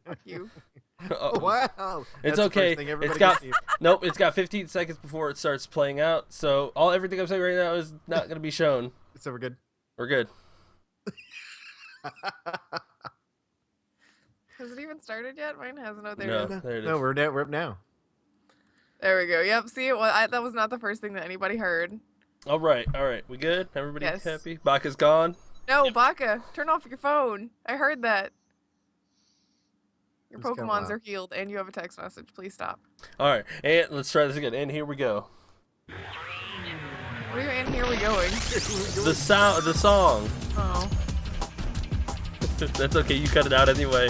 Fuck you. Oh, wow. It's That's the okay. first thing everybody It's got gets to- nope. It's got 15 seconds before it starts playing out. So everything I'm saying right now is not going to be shown. So we're good. We're good. Has it even started yet? Mine hasn't. Oh, there No. it is. There it is. No, we're up now. There we go. Yep. See, that was not the first thing that anybody heard. All right. We good? Everybody Yes. happy? Baka's gone. No, Baka, turn off your phone. I heard that. Your It's kinda Pokemons loud. are healed, and you have a text message. Please stop. All right, and let's try this again. And here we go. Where and here we going? The song. Oh. That's okay. You cut it out anyway.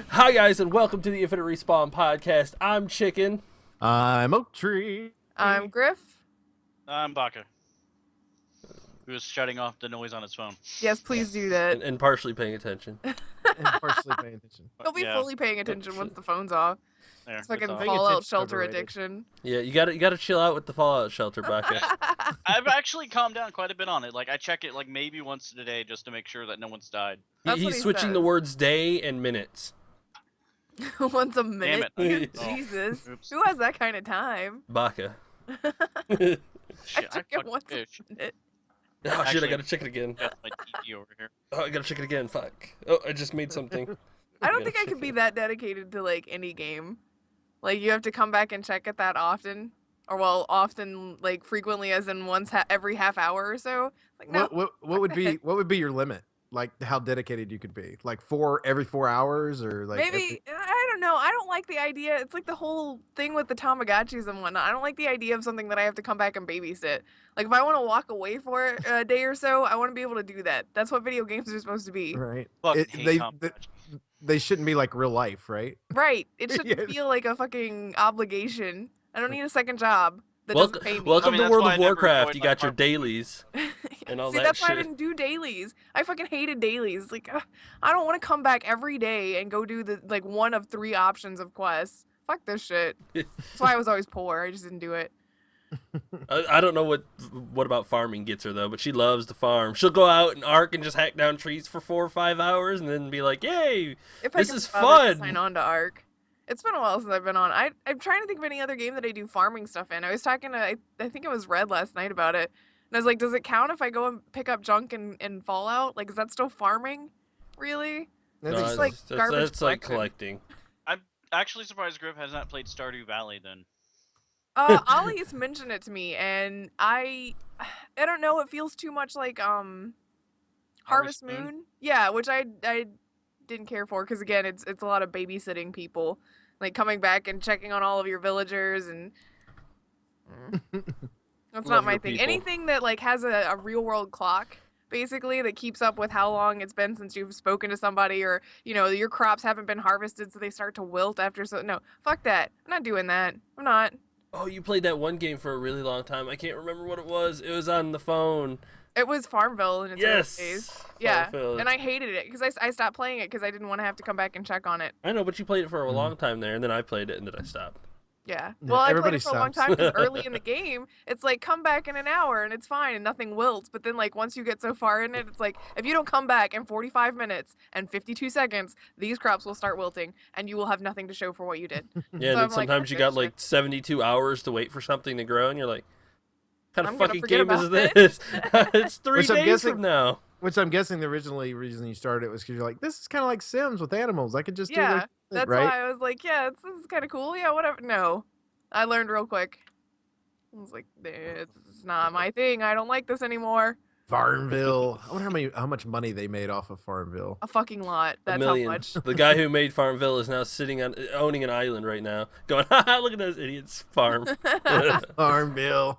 Hi guys, and welcome to the Infinite Respawn podcast. I'm Chicken. I'm Oak Tree. I'm Griff. I'm Baka. Who was shutting off the noise on his phone. Yes, please do that. And partially paying attention. And partially paying attention. He'll be Yeah, fully paying attention once the phone's off. there, It's that's fucking all. Paying Fallout attention's Shelter overrated. addiction. Yeah, you gotta chill out with the Fallout Shelter, Baka. I've actually calmed down quite a bit on it. Like, I check it like maybe once a day just to make sure that no one's died. That's what He's he switching the says. words day and minutes. Once a minute. it. Oh, Jesus. oops. Who has that kind of time? Baka. Shit, I check it fucked once fish. a minute. Oh shit! I Actually- gotta check it again. Got my DP over here. Oh, I gotta check it again. Fuck. Oh, I just made something. I don't gotta think I check could be it. that dedicated to like any game. Like you have to come back and check it that often, or well, often like frequently, as in once every half hour or so. Like no, What would be your limit? Like how dedicated you could be? Like every 4 hours or like maybe I don't know. I don't like the idea. It's like the whole thing with the Tamagotchis and whatnot. I don't like the idea of something that I have to come back and babysit. Like if I want to walk away for a day or so, I want to be able to do that. That's what video games are supposed to be. right? Fucking It- hate they- Tom they- Cruise. They shouldn't be like real life, right? Right. It shouldn't Yeah. feel like a fucking obligation. I don't need a second job that Welcome, doesn't pay me. welcome I mean, to that's World why of I never Warcraft. enjoyed You my got your Marvel. dailies. and all See, that that's why I shit. didn't do dailies. I fucking hated dailies. Like, I don't want to come back every day and go do the like one of 3 options of quests. Fuck this shit. That's why I was always poor. I just didn't do it. I don't know what about farming gets her though, but she loves to farm. She'll go out and arc and just hack down trees for 4 or 5 hours, and then be like, "Yay!" If This I can is bother to fun. sign on to Arc. It's been a while since I've been on. I'm trying to think of any other game that I do farming stuff in. I was talking to I think it was Red last night about it, and I was like, does it count if I go and pick up junk in Fallout? Like, is that still farming? Really? I No, think it's so. like garbage that's like collection. collecting. Actually surprised Griff has not played Stardew Valley then. Ollie's mentioned it to me, and I don't know. It feels too much like Harvest Harvest Moon. Moon? Yeah, which I didn't care for because again, it's a lot of babysitting people, like coming back and checking on all of your villagers, and that's Love not my your thing. people. Anything that like has a real world clock. Basically, that keeps up with how long it's been since you've spoken to somebody, or your crops haven't been harvested, so they start to wilt after. So no, fuck that. I'm not doing that. I'm not. Oh, you played that one game for a really long time. I can't remember what it was. It was on the phone. It was Farmville in its early Yes. days. Yeah, Farmville. and I hated it because I stopped playing it because I didn't want to have to come back and check on it. I know, but you played it for a long time there, and then I played it, and then I stopped. Yeah. Yeah, Well, I played everybody it for a long stops. time because early in the game, it's like come back in an hour and it's fine and nothing wilts. But then like once you get so far in it, it's like if you don't come back in 45 minutes and 52 seconds, these crops will start wilting and you will have nothing to show for what you did. Yeah, So and then I'm like, sometimes fuck you this got shit. like 72 hours to wait for something to grow, and you're like, "What kind I'm of gonna fucking forget game is about this?" It's 3 Which I'm days guessing- from now. Which I'm guessing the reason you started it was because you're like, this is kind of like Sims with animals. I could just do Yeah, like That's right. why I was like, yeah, this is kind of cool. Yeah, whatever. No, I learned real quick. I was like, it's not my thing. I don't like this anymore. Farmville. I wonder how much money they made off of Farmville. A fucking lot. A That's million. how much. The guy who made Farmville is now owning an island right now, going, "Haha, look at those idiots farm." Farmville.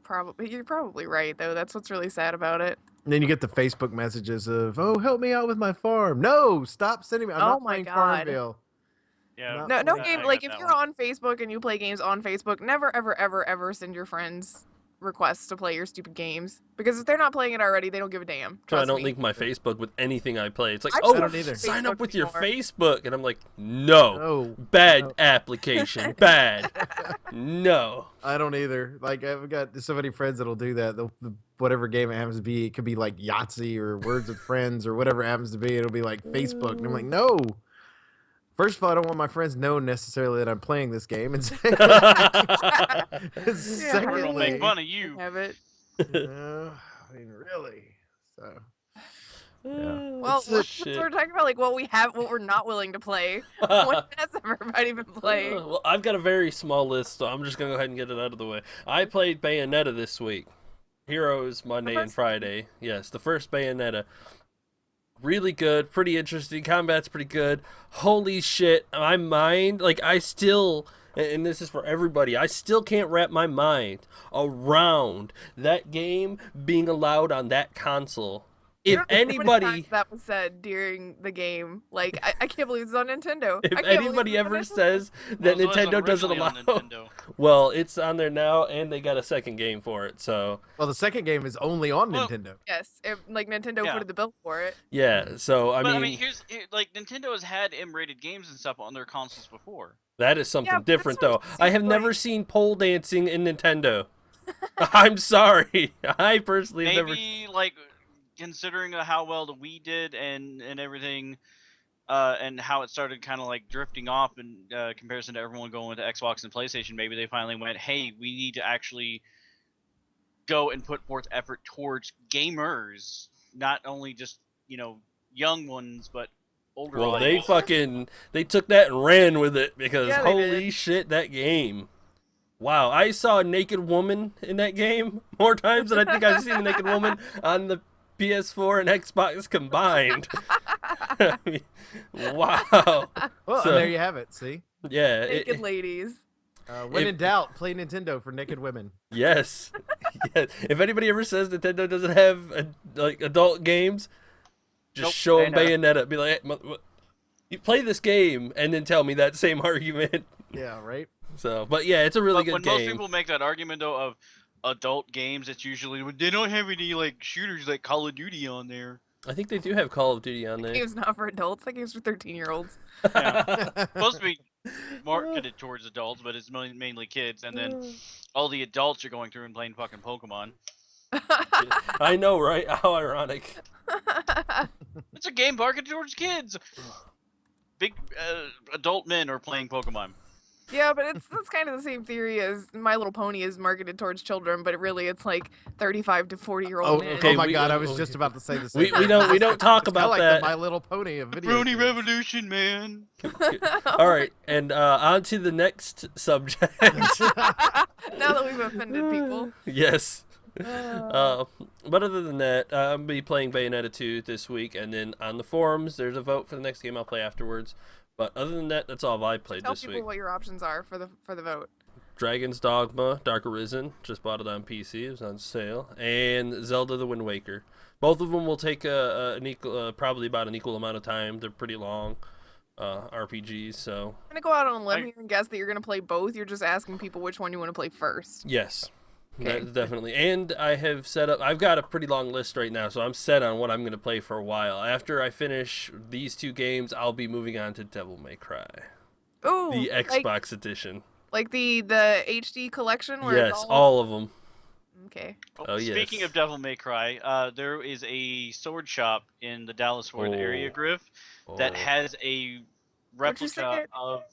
Probably. You're probably right, though. That's what's really sad about it. And then you get the Facebook messages of, "Oh, help me out with my farm." No, stop sending me. I'm Oh not my playing God. Farmville. Yeah. No, No I game. got Like if that you're one. on Facebook and you play games on Facebook, never, ever, ever, ever send your friends requests to play your stupid games because if they're not playing it already, they don't give a damn. So I Trust don't me. link my Facebook with anything I play. It's like, I "Oh, don't either. sign up Facebook with your anymore. Facebook," and I'm like, "No, No, bad no. application, bad, no." I don't either. Like I've got so many friends that'll do that. They'll whatever game it happens to be. It could be like Yahtzee or Words with Friends or whatever it happens to be. It'll be like Facebook, and I'm like, no. First of all, I don't want my friends to know necessarily that I'm playing this game, and Everyone will secondly, make fun of you. Have it. I mean, really. So Well, It's a we're shit. talking about like what we're not willing to play. What has everybody been playing? Well, I've got a very small list, so I'm just gonna go ahead and get it out of the way. I played Bayonetta this week. Heroes Monday and first Friday. Yes, the first Bayonetta. Really good, pretty interesting. Combat's pretty good. Holy shit, my mind, like I still, and this is for everybody, I still can't wrap my mind around that game being allowed on that console. If I don't know how many anybody, times that was said during the game, like I can't believe it's on Nintendo. if I can't believe anybody it's on ever Nintendo. says that Well, it was Nintendo doesn't originally allow, on Nintendo. well, it's on there now, and they got a second game for it. So well, the second game is only on Well, Nintendo. Yes, like Nintendo Yeah. footed the bill for it. yeah, so I But mean, I mean, like Nintendo has had M-rated games and stuff on their consoles before. that is something Yeah, but it different, sort though. of I have seems never like- seen pole dancing in Nintendo. I'm sorry. I personally have never. Maybe like considering how well the Wii did and everything, and how it started kind of like drifting off in comparison to everyone going to Xbox and PlayStation. Maybe they finally went, hey, we need to actually go and put forth effort towards gamers, not only just young ones, but older Well, ones. they took that and ran with it because Yeah, they holy did. shit, that game. Wow, I saw a naked woman in that game more times than I think I've seen a naked woman on the PS4 and Xbox combined. I mean, wow. Well, So- and there you have it. See, Yeah. Naked ladies. when If- in doubt, play Nintendo for naked women. Yes. Yes. If anybody ever says Nintendo doesn't have like adult games, just Nope, show them Bayonetta. Bayonetta. Be like, hey, you play this game and then tell me that same argument. Yeah, right. So, but yeah, it's a really But good when game. most people make that argument though of adult games, it's usually when they don't have any like shooters like Call of Duty on there. I think they do have Call of Duty on there. Game's not for adults. That game's for 13-year-olds. Supposed to be marketed towards adults, but it's mainly kids. And then all the adults are going through and playing fucking Pokemon. I know, right? How ironic. It's a game marketed towards kids. Big adult men are playing Pokemon. Yeah, but that's kind of the same theory as My Little Pony is marketed towards children, but it's like 35 to 40-year-old Oh, men. okay, oh my we- God! I oh, was okay. just about to say the same. We don't talk I about like that. the My Little Pony of video. Brony games. Revolution, man. All right, and on to the next subject. Now that we've offended people. Yes. But other than that, I'm gonna be playing Bayonetta 2 this week, and then on the forums, there's a vote for the next game I'll play afterwards. But other than that, that's all I played Tell this people week. what your options are for the vote. Dragon's Dogma, Dark Arisen, just bought it on PC, it was on sale, and Zelda: The Wind Waker. Both of them will take an equal, probably about an equal amount of time. They're pretty long RPGs, so I'm gonna go out on a limb here and guess that you're gonna play both. You're just asking people which one you want to play first. yes. Okay. That, definitely. And I have set up, I've got a pretty long list right now, so I'm set on what I'm going to play for a while. After I finish these two games, I'll be moving on to Devil May Cry, Ooh, the Xbox edition. like the HD collection where Yes, it's all of them. Okay. Oh, Speaking yes. of Devil May Cry, there is a sword shop in the Dallas-Fort area, Oh. Griff, that Oh. has a What'd you say replica it? of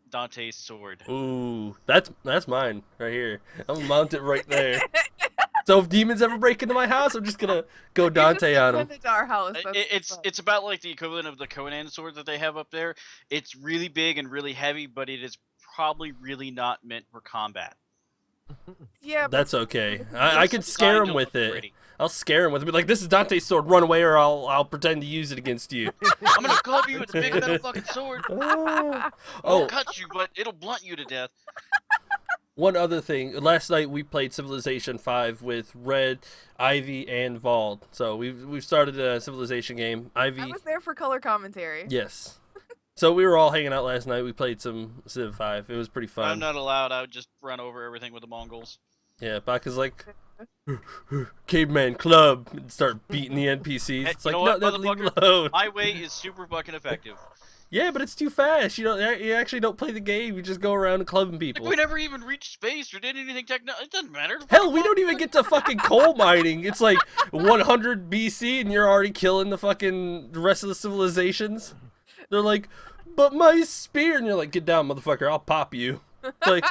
Dante's sword. Ooh, that's mine right here. I'm gonna mount it right there. So if demons ever break into my house, I'm just gonna go Dante on them. Send it to our house. That's It's about like the equivalent of the Conan sword that they have up there. It's really big and really heavy, but it is probably really not meant for combat. yeah. But That's okay. I can It's scare designed him to with look it. pretty. I'll scare him with it. Be like, this is Dante's sword. Run away, or I'll pretend to use it against you. I'm gonna club you with this big metal fucking sword. Oh. I'll Oh, cut you, but it'll blunt you to death. one other thing. Last night we played Civilization 5 with Red, Ivy, and Vald. So we've started a Civilization game. I Ivy, was there for color commentary. yes. So we were all hanging out last night. We played some Civ 5. It was pretty I'm fun. not allowed. I would just run over everything with the Mongols. Yeah, Baka's like, caveman club, and start beating the NPCs. Hey, It's you like, know no, what, no, leave motherfucker? it alone. My way is super fucking effective. Yeah, but it's too fast. You actually don't play the game. You just go around clubbing Like, people. we never even reached space or did anything it doesn't matter. Hell, we don't even get to fucking coal mining. It's like 100 BC and you're already killing the rest of the civilizations. They're like, but my spear, and you're like, get down, motherfucker. I'll pop you. It's like,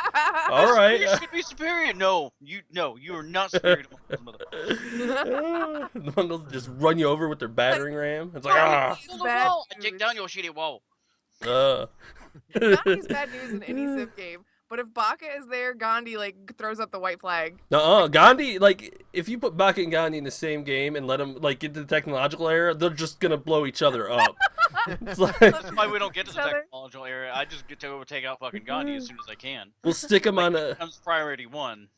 all right. You should be superior. No, you are not superior to Mongols, motherfucker. The Mongols just run you over with their battering ram. It's like, Build a wall. I take down your shitty wall. Gandhi's bad news in any Civ game. But if Baka is there, Gandhi like throws up the white flag. Gandhi, like, if you put Baka and Gandhi in the same game and let them, like, get to the technological era, they're just gonna blow each other up. It's like, That's why we don't get to the technological area. I just get to go take out fucking Gandhi as soon as I can. we'll stick them on a... Becomes priority 1.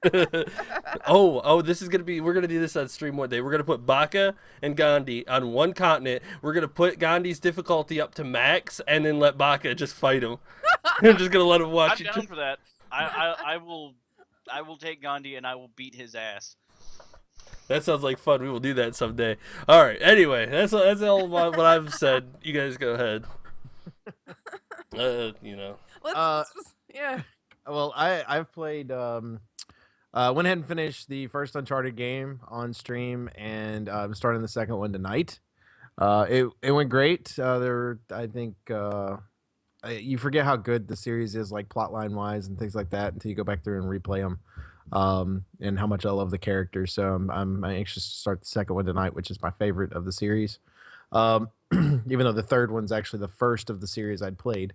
This is gonna be, we're gonna do this on stream one day. We're gonna put Baka and Gandhi on one continent. We're gonna put Gandhi's difficulty up to max and then let Baka just fight him. I'm just gonna let him watch I'm it. down for that. I will take Gandhi and I will beat his ass. That sounds like fun. We will do that someday. All right. Anyway, that's all what I've said. You guys go ahead. Let's just, yeah. Well, I've played. Went ahead and finished the first Uncharted game on stream, and I'm starting the second one tonight. It went great. I think you forget how good the series is, like plotline wise and things like that, until you go back through and replay them. And how much I love the characters. So I'm anxious to start the second one tonight, which is my favorite of the series. Even though the third one's actually the first of the series I'd played.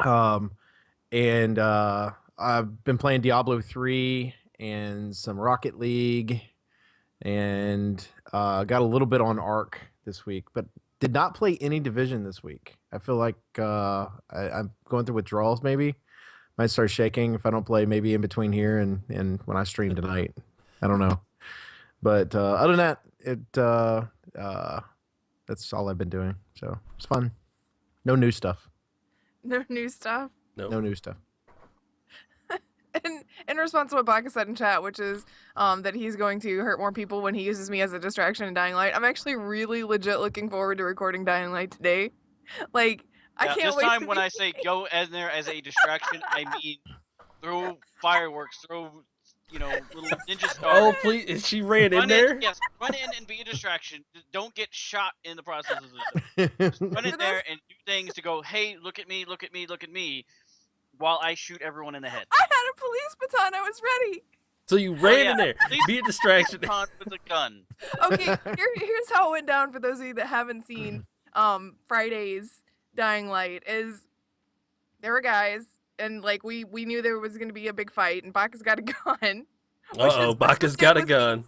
And I've been playing Diablo 3 and some Rocket League, and got a little bit on Ark this week, but did not play any Division this week. I feel like I'm going through withdrawals maybe. Might start shaking if I don't play maybe in between here and when I stream tonight. I don't know. But other than that, that's all I've been doing. So it's fun. No new stuff. No new stuff. No new stuff. And in response to what Baka said in chat, which is that he's going to hurt more people when he uses me as a distraction in Dying Light, I'm actually really legit looking forward to recording Dying Light today. Like, I can't this wait. time when I say go in there as a distraction, I mean throw fireworks, throw little ninja stars. Oh please! She ran in there. Yes, run in and be a distraction. Don't get shot in the process of this. Just run in there and do things to go. Hey, look at me! Look at me! Look at me! While I shoot everyone in the head. I had a police baton. I was ready. So you ran yeah. in there. Please Be a distraction. with a gun. Okay, here's how it went down for those of you that haven't seen Friday's Dying Light. Is there were guys, and like we knew there was gonna be a big fight, and Baka's got a gun. Baka's got a gun.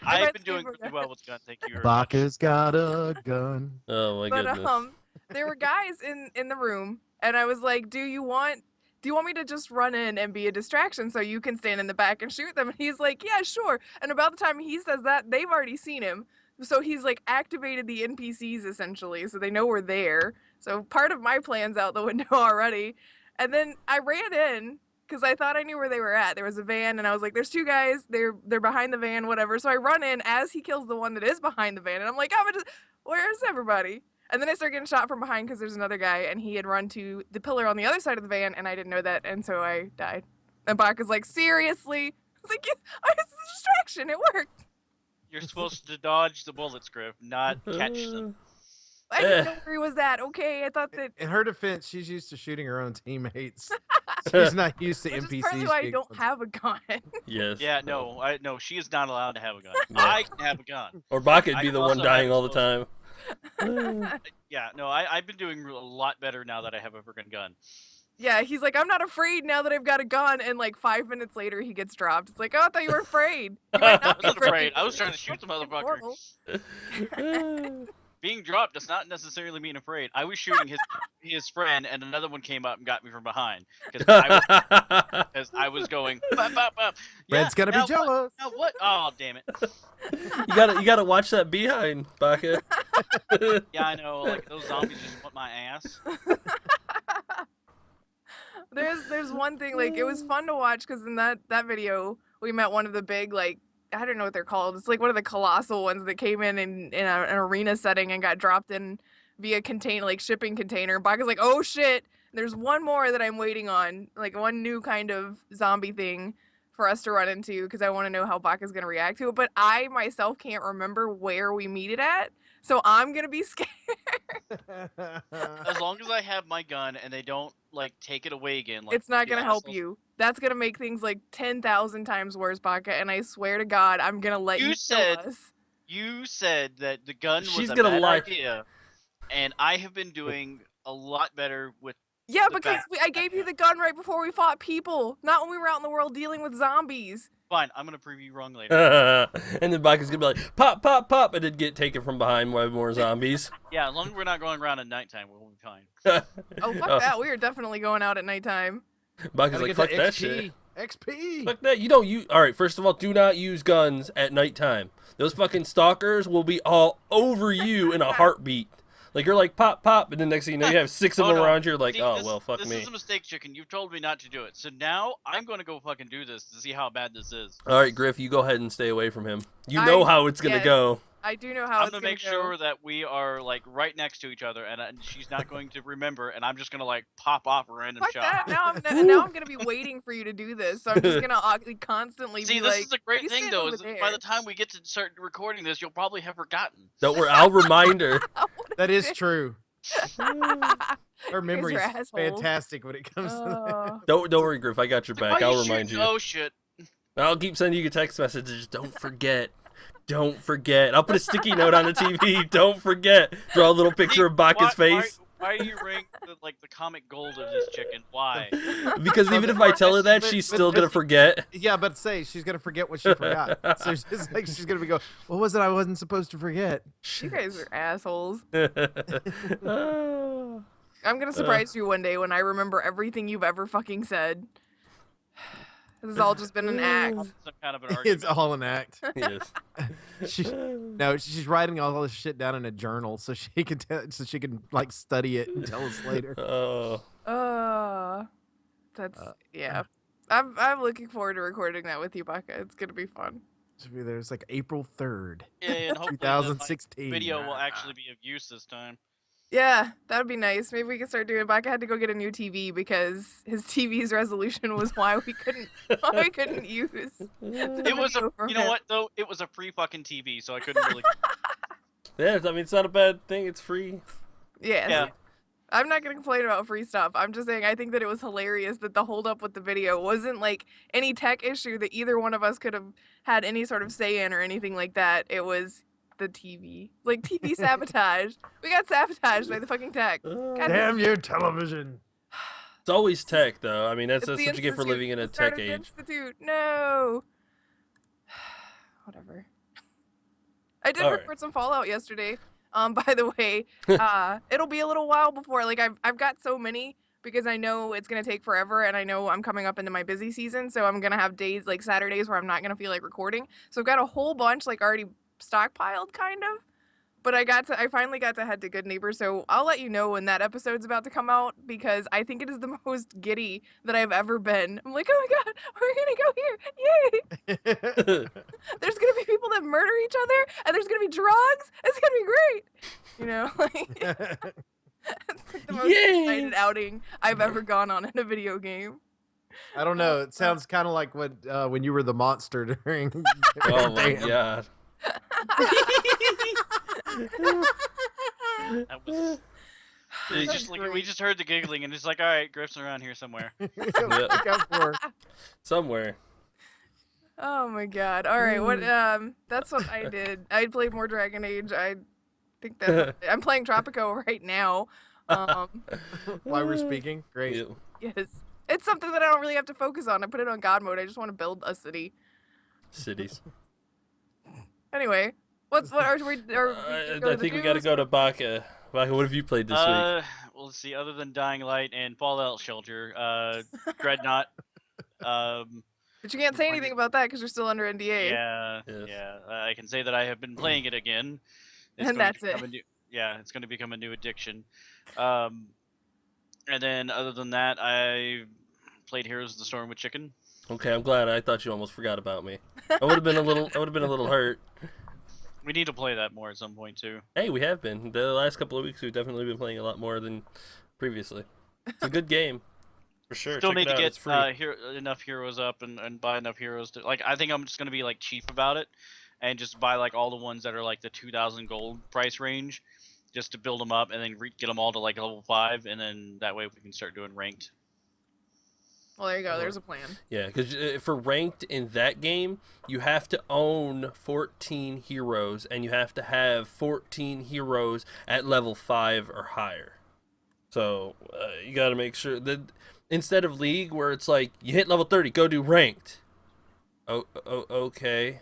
I've been doing pretty well with guns. Thank you. Baka's got a gun. Oh my goodness. But there were guys in the room, and I was like, do you want me to just run in and be a distraction so you can stand in the back and shoot them? And he's like, yeah, sure. And about the time he says that, they've already seen him. So he's like activated the NPCs essentially, so they know we're there. So part of my plan's out the window already. And then I ran in because I thought I knew where they were at. There was a van, and I was like, there's two guys. They're behind the van, whatever. So I run in as he kills the one that is behind the van, and I'm like, where's everybody? And then I start getting shot from behind because there's another guy, and he had run to the pillar on the other side of the van, and I didn't know that, and so I died. And Baka's like, seriously? I was like, yeah, it's a distraction. It worked. You're supposed to dodge the bullets, Griff, not catch them. I didn't know where he was at. Okay, I thought that. In her defense, she's used to shooting her own teammates. She's not used to Which NPCs. is partly why I don't have a gun. Yes. Yeah, no, she is not allowed to have a gun. Yeah. I can have a gun. Or Baka'd be I the one also dying have all the time. Yeah, no, I've been doing a lot better now that I have a freaking gun. Yeah, he's like, I'm not afraid now that I've got a gun, and like 5 minutes later he gets dropped. It's like, oh, I thought you were afraid. You might I not be wasn't afraid. I was trying to shoot the motherfucker. Normal. Being dropped does not necessarily mean afraid. I was shooting his friend, and another one came up and got me from behind because I was going. Bop, bop, bop. Yeah, Red's gonna be now jealous. What? Now what? Oh, damn it! You gotta watch that behind, Baka. Yeah, I know. Like those zombies just want my ass. There's one thing, like, it was fun to watch because in that video we met one of the big, like, I don't know what they're called. It's like one of the colossal ones that came in an arena setting and got dropped in via shipping container. Baka's like, oh shit, there's one more that I'm waiting on, like one new kind of zombie thing for us to run into because I want to know how Baka's gonna react to it. But I myself can't remember where we meet it at, so I'm gonna be scared. As long as I have my gun and they don't like take it away again, like It's not the gonna help assholes- you. That's gonna make things like 10,000 times worse, Baka. And I swear to God, I'm gonna let You you said- kill us. You said that the gun was She's a gonna bad lie. idea, and I have been doing a lot better with. Yeah, the because fact- I gave you the gun right before we fought people, not when we were out in the world dealing with zombies. Fine, I'm gonna prove you wrong later. And then Baka's gonna be like, pop, pop, pop, and then get taken from behind by more zombies. Yeah, as long as we're not going around at nighttime, we'll be fine. Oh, fuck that. We are definitely going out at nighttime. Baka's Gotta like, get fuck that that XP. shit. XP. Fuck that. You don't use. All right, first of all, do not use guns at nighttime. Those fucking stalkers will be all over you in a heartbeat. Like, you're like, pop, pop, and then next thing you know, you have 6 of Oh, them no. around you. You're like, See, oh, this, well, fuck this me. is a mistake, Chicken. You've told me not to do it, so now I'm gonna go fucking do this to see how bad this is. All right, Griff, you go ahead and stay away from him. You know how it's gonna yes. go. I do know how I'm it's gonna gonna make go. sure that we are like right next to each other, and she's not going to remember, and I'm just gonna like pop off a random Fuck shot. that. Now I'm gonna be waiting for you to do this, so I'm just gonna constantly See, be this like, is a great "You thing stand though. over Is that there." by the time we get to start recording this, you'll probably have forgotten. Don't worry, I'll remind her. That is true. Her are memory's assholes. fantastic when it comes to that. Don't worry, Griff. I got your back. Why I'll you remind shooting? you. Oh shit! I'll keep sending you text messages. Don't forget. Don't forget. I'll put a sticky note on the TV. Don't forget. Draw a little picture of Baka's face. Why are you rank the comic gold of this chicken? Why? Because even if I tell her that, But- she's but- still gonna but- forget. Yeah, but say she's gonna forget what she forgot. So it's just like she's gonna be go, what was it I wasn't supposed to forget? You guys are assholes. Oh. I'm gonna surprise you one day when I remember everything you've ever fucking said. This has all just been an act. Some kind of an argument. It's all an act. Yes. No, she's writing all this shit down in a journal so she can like study it and tell us later. Oh. That's yeah. I'm looking forward to recording that with you, Baka. It's gonna be fun. Should be there. It's like April 3rd, Yeah, and hopefully the 2016. video will actually be of use this time. Yeah, that would be nice. Maybe we can start doing it. Baka had to go get a new TV because his TV's resolution was why we couldn't use. It was a, you know what though? It was a free fucking TV, so I couldn't really. Yeah, I mean, it's not a bad thing. It's free. Yes. Yeah. I'm not gonna complain about free stuff. I'm just saying I think that it was hilarious that the holdup with the video wasn't like any tech issue that either one of us could have had any sort of say in or anything like that. It was the TV. Like TV sabotage. We got sabotaged by the fucking tech. God Damn you, television! It's always tech, though. I mean, that's It's the what you get for Institute. living in a The start tech of the age. Institute. No. Whatever. I did Alright. record some Fallout yesterday. By the way, it'll be a little while before. Like I've got so many because I know it's gonna take forever, and I know I'm coming up into my busy season, so I'm gonna have days like Saturdays where I'm not gonna feel like recording. So I've got a whole bunch like already stockpiled, kind of. But I finally got to head to Good Neighbor, so I'll let you know when that episode's about to come out because I think it is the most giddy that I've ever been. I'm like, oh my god, we're gonna go here! Yay! There's gonna be people that murder each other, and there's gonna be drugs. It's gonna be great. You know, like it's like the most excited outing I've ever gone on in a video game. I don't know. It sounds kind of like when you were the monster during. Oh my Damn. god. That was. We That's just great. we just heard the giggling, and it's like, all right, Griff's around here somewhere. Look out for her. Somewhere. Oh my god. All right, what that's what I did. I played more Dragon Age. I think that I'm playing Tropico right now. While we're speaking, great. Ew. Yes. It's something that I don't really have to focus on. I put it on God mode. I just want to build a city. Cities. Anyway, what are we I think we gotta go to Baka. Baka, what have you played this week? Well, let's see. Other than Dying Light and Fallout Shelter, Dreadnought. But you can't say anything about that because you're still under NDA. Yeah, Yes. yeah. I can say that I have been playing it again. And going to that's it. become a new- yeah, it's going to become a new addiction. And then other than that, I played Heroes of the Storm with Chicken. Okay, I'm glad. I thought you almost forgot about me. I would have been a little hurt. We need to play that more at some point too. Hey, we have been. The last couple of weeks, we've definitely been playing a lot more than previously. It's a good game. For sure. Still Check need it to out. get It's free. enough heroes up and buy enough heroes to like. I think I'm just gonna be like cheap about it, and just buy like all the ones that are like the 2,000 gold price range, just to build them up and then get them all to like level 5, and then that way we can start doing ranked. Well, there you go. There's a plan. Yeah, because for ranked in that game, you have to own 14 heroes, and you have to have 14 heroes at level 5 or higher. So you got to make sure that instead of League, where it's like you hit level 30, go do ranked. Okay.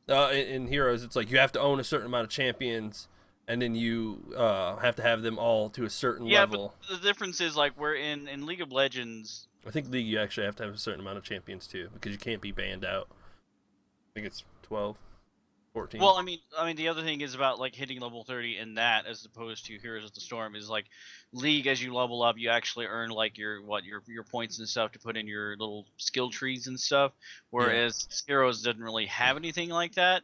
In Heroes, it's like you have to own a certain amount of champions, and then you have to have them all to a certain level. But the difference is like we're in League of Legends. I think League, you actually have to have a certain amount of champions too, because you can't be banned out. I think it's 12, 14. Well, I mean, the other thing is about like hitting level 30 in that, as opposed to Heroes of the Storm, is like League. As you level up, you actually earn like your points and stuff to put in your little skill trees and stuff. Whereas Heroes doesn't really have anything like that.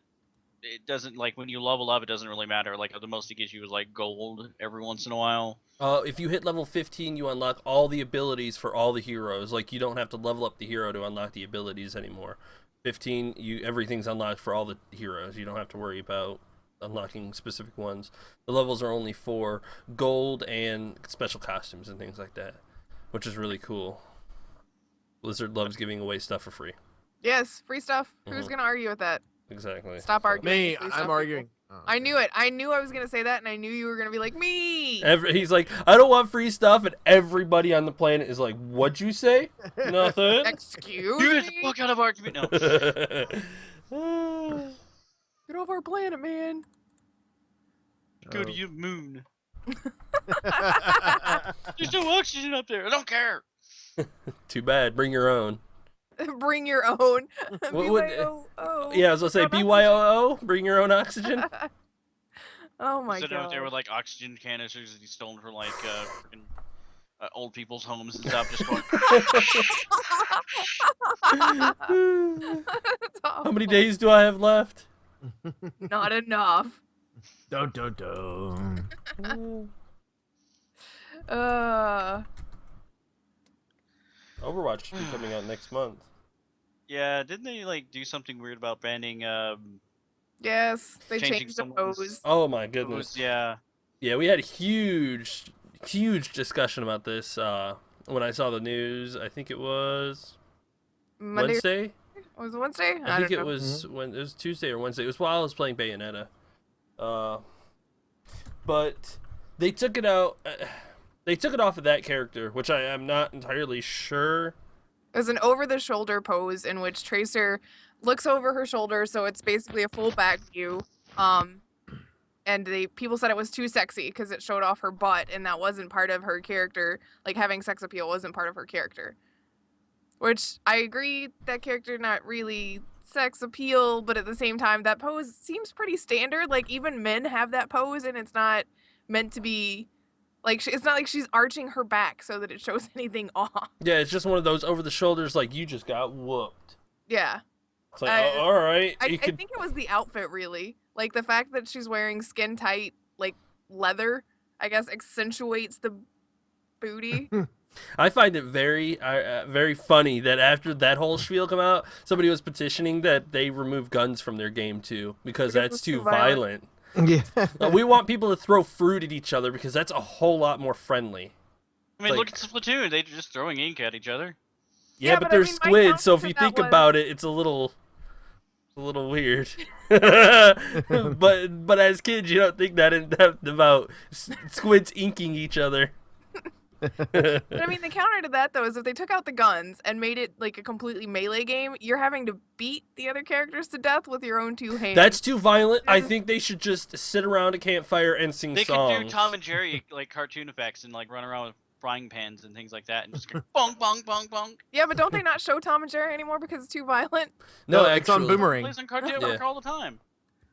It doesn't, like, when you level up, it doesn't really matter. Like, the most it gives you is like gold every once in a while. If you hit level 15, you unlock all the abilities for all the heroes. Like, you don't have to level up the hero to unlock the abilities anymore. 15, everything's unlocked for all the heroes. You don't have to worry about unlocking specific ones. The levels are only for gold and special costumes and things like that, which is really cool. Blizzard loves giving away stuff for free. Yes, free stuff. Who's gonna argue with that? Exactly. Stop arguing. Me, Free stuff, I'm people. arguing. Oh, I knew it. I knew I was gonna say that, and I knew you were gonna be like me. He's like, I don't want free stuff, and everybody on the planet is like, what'd you say? Nothing. Excuse You guys me. fuck out of argument. No. Get off our planet, man. Go to Oh. your moon. There's no oxygen up there. I don't care. Too bad. Bring your own. Bring your own. What would- BYOO. Yeah, I was gonna say Not oxygen. BYOO. Bring your own oxygen. Oh my Sitting out there god. with like oxygen canisters that he's stolen from like freaking old people's homes and stuff, just going. That's How many awful. days do I have left? Not enough. Dun, dun, dun. Overwatch should be coming out next month. Yeah, didn't they like do something weird about banning Yes, they Changing changed the someone's- pose. Oh my goodness. boots? Yeah. Yeah, we had a huge discussion about this when I saw the news. I think it was Monday Wednesday. was it Wednesday? I think don't it know. was when it was Tuesday or Wednesday. It was while I was playing Bayonetta. But they took it out. They took it off of that character, which I am not entirely sure. It was an over-the-shoulder pose in which Tracer looks over her shoulder, so it's basically a full back view. And people said it was too sexy because it showed off her butt, and that wasn't part of her character. Like, having sex appeal wasn't part of her character. Which, I agree, that character not really sex appeal, but at the same time, that pose seems pretty standard. Like, even men have that pose, and it's not meant to be... Like, it's not like she's arching her back so that it shows anything off. Yeah, it's just one of those over the shoulders, like you just got whooped. Yeah. It's like, oh, all right, I you could. think it was the outfit, really. Like, the fact that she's wearing skin-tight, like, leather, I guess, accentuates the booty. I find it very, very funny that after that whole spiel come out, somebody was petitioning that they remove guns from their game too because Because that's it's too too violent. violent. Yeah. We want people to throw fruit at each other because that's a whole lot more friendly. I mean, Like- look at Splatoon. They're just throwing ink at each other. Yeah, Yeah, but but I they're mean, my squids, so if counter you to think that was- about it, it's a little weird. but as kids, you don't think that in depth about squids inking each other. But I mean, the counter to that, though, is if they took out the guns and made it, like, a completely melee game, you're having to beat the other characters to death with your own two hands. That's too violent. I Yeah. think they should just sit around a campfire and sing They songs. could do Tom and Jerry like cartoon effects and like run around with frying pans and things like that and just go bonk bonk bonk bonk. Yeah, but don't they not show Tom and Jerry anymore because it's too violent? No, it's on actually. Boomerang. Plays on Cartoon Yeah. Network all the time.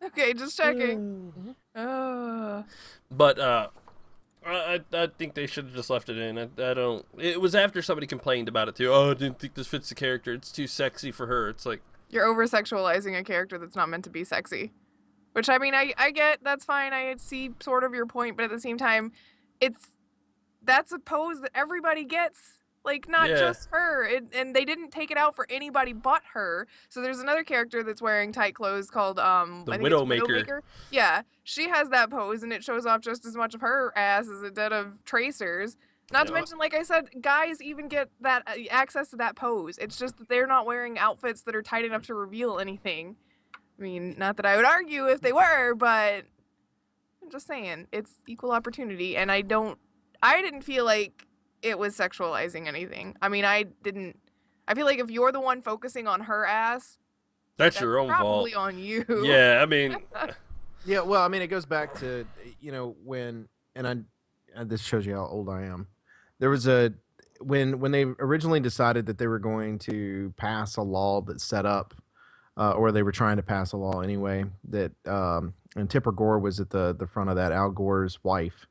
Okay, just checking. But I think they should have just left it in. I don't. It was after somebody complained about it too. Oh, I didn't think this fits the character. It's too sexy for her. It's like, You're over-sexualizing a character that's not meant to be sexy. Which I mean, I get that's fine. I see sort of your point, but at the same time, it's that's a pose that everybody gets. Like not Yeah. just her, and they didn't take it out for anybody but her. So there's another character that's wearing tight clothes called The I think it's Widowmaker. Widowmaker. Yeah, she has that pose, and it shows off just as much of her ass as it did of Tracer's. Not to Yeah. mention, like I said, guys even get that access to that pose. It's just that they're not wearing outfits that are tight enough to reveal anything. I mean, not that I would argue if they were, but I'm just saying it's equal opportunity, and I didn't feel like it was sexualizing anything. I mean, I feel like if you're the one focusing on her ass, That's that's your own fault. probably on you. Yeah, I mean, Yeah, well, I mean, it goes back to when, and this shows you how old I am. There was when they originally decided that they were going to pass a law that set up, or they were trying to pass a law anyway, that and Tipper Gore was at the front of that. Al Gore's wife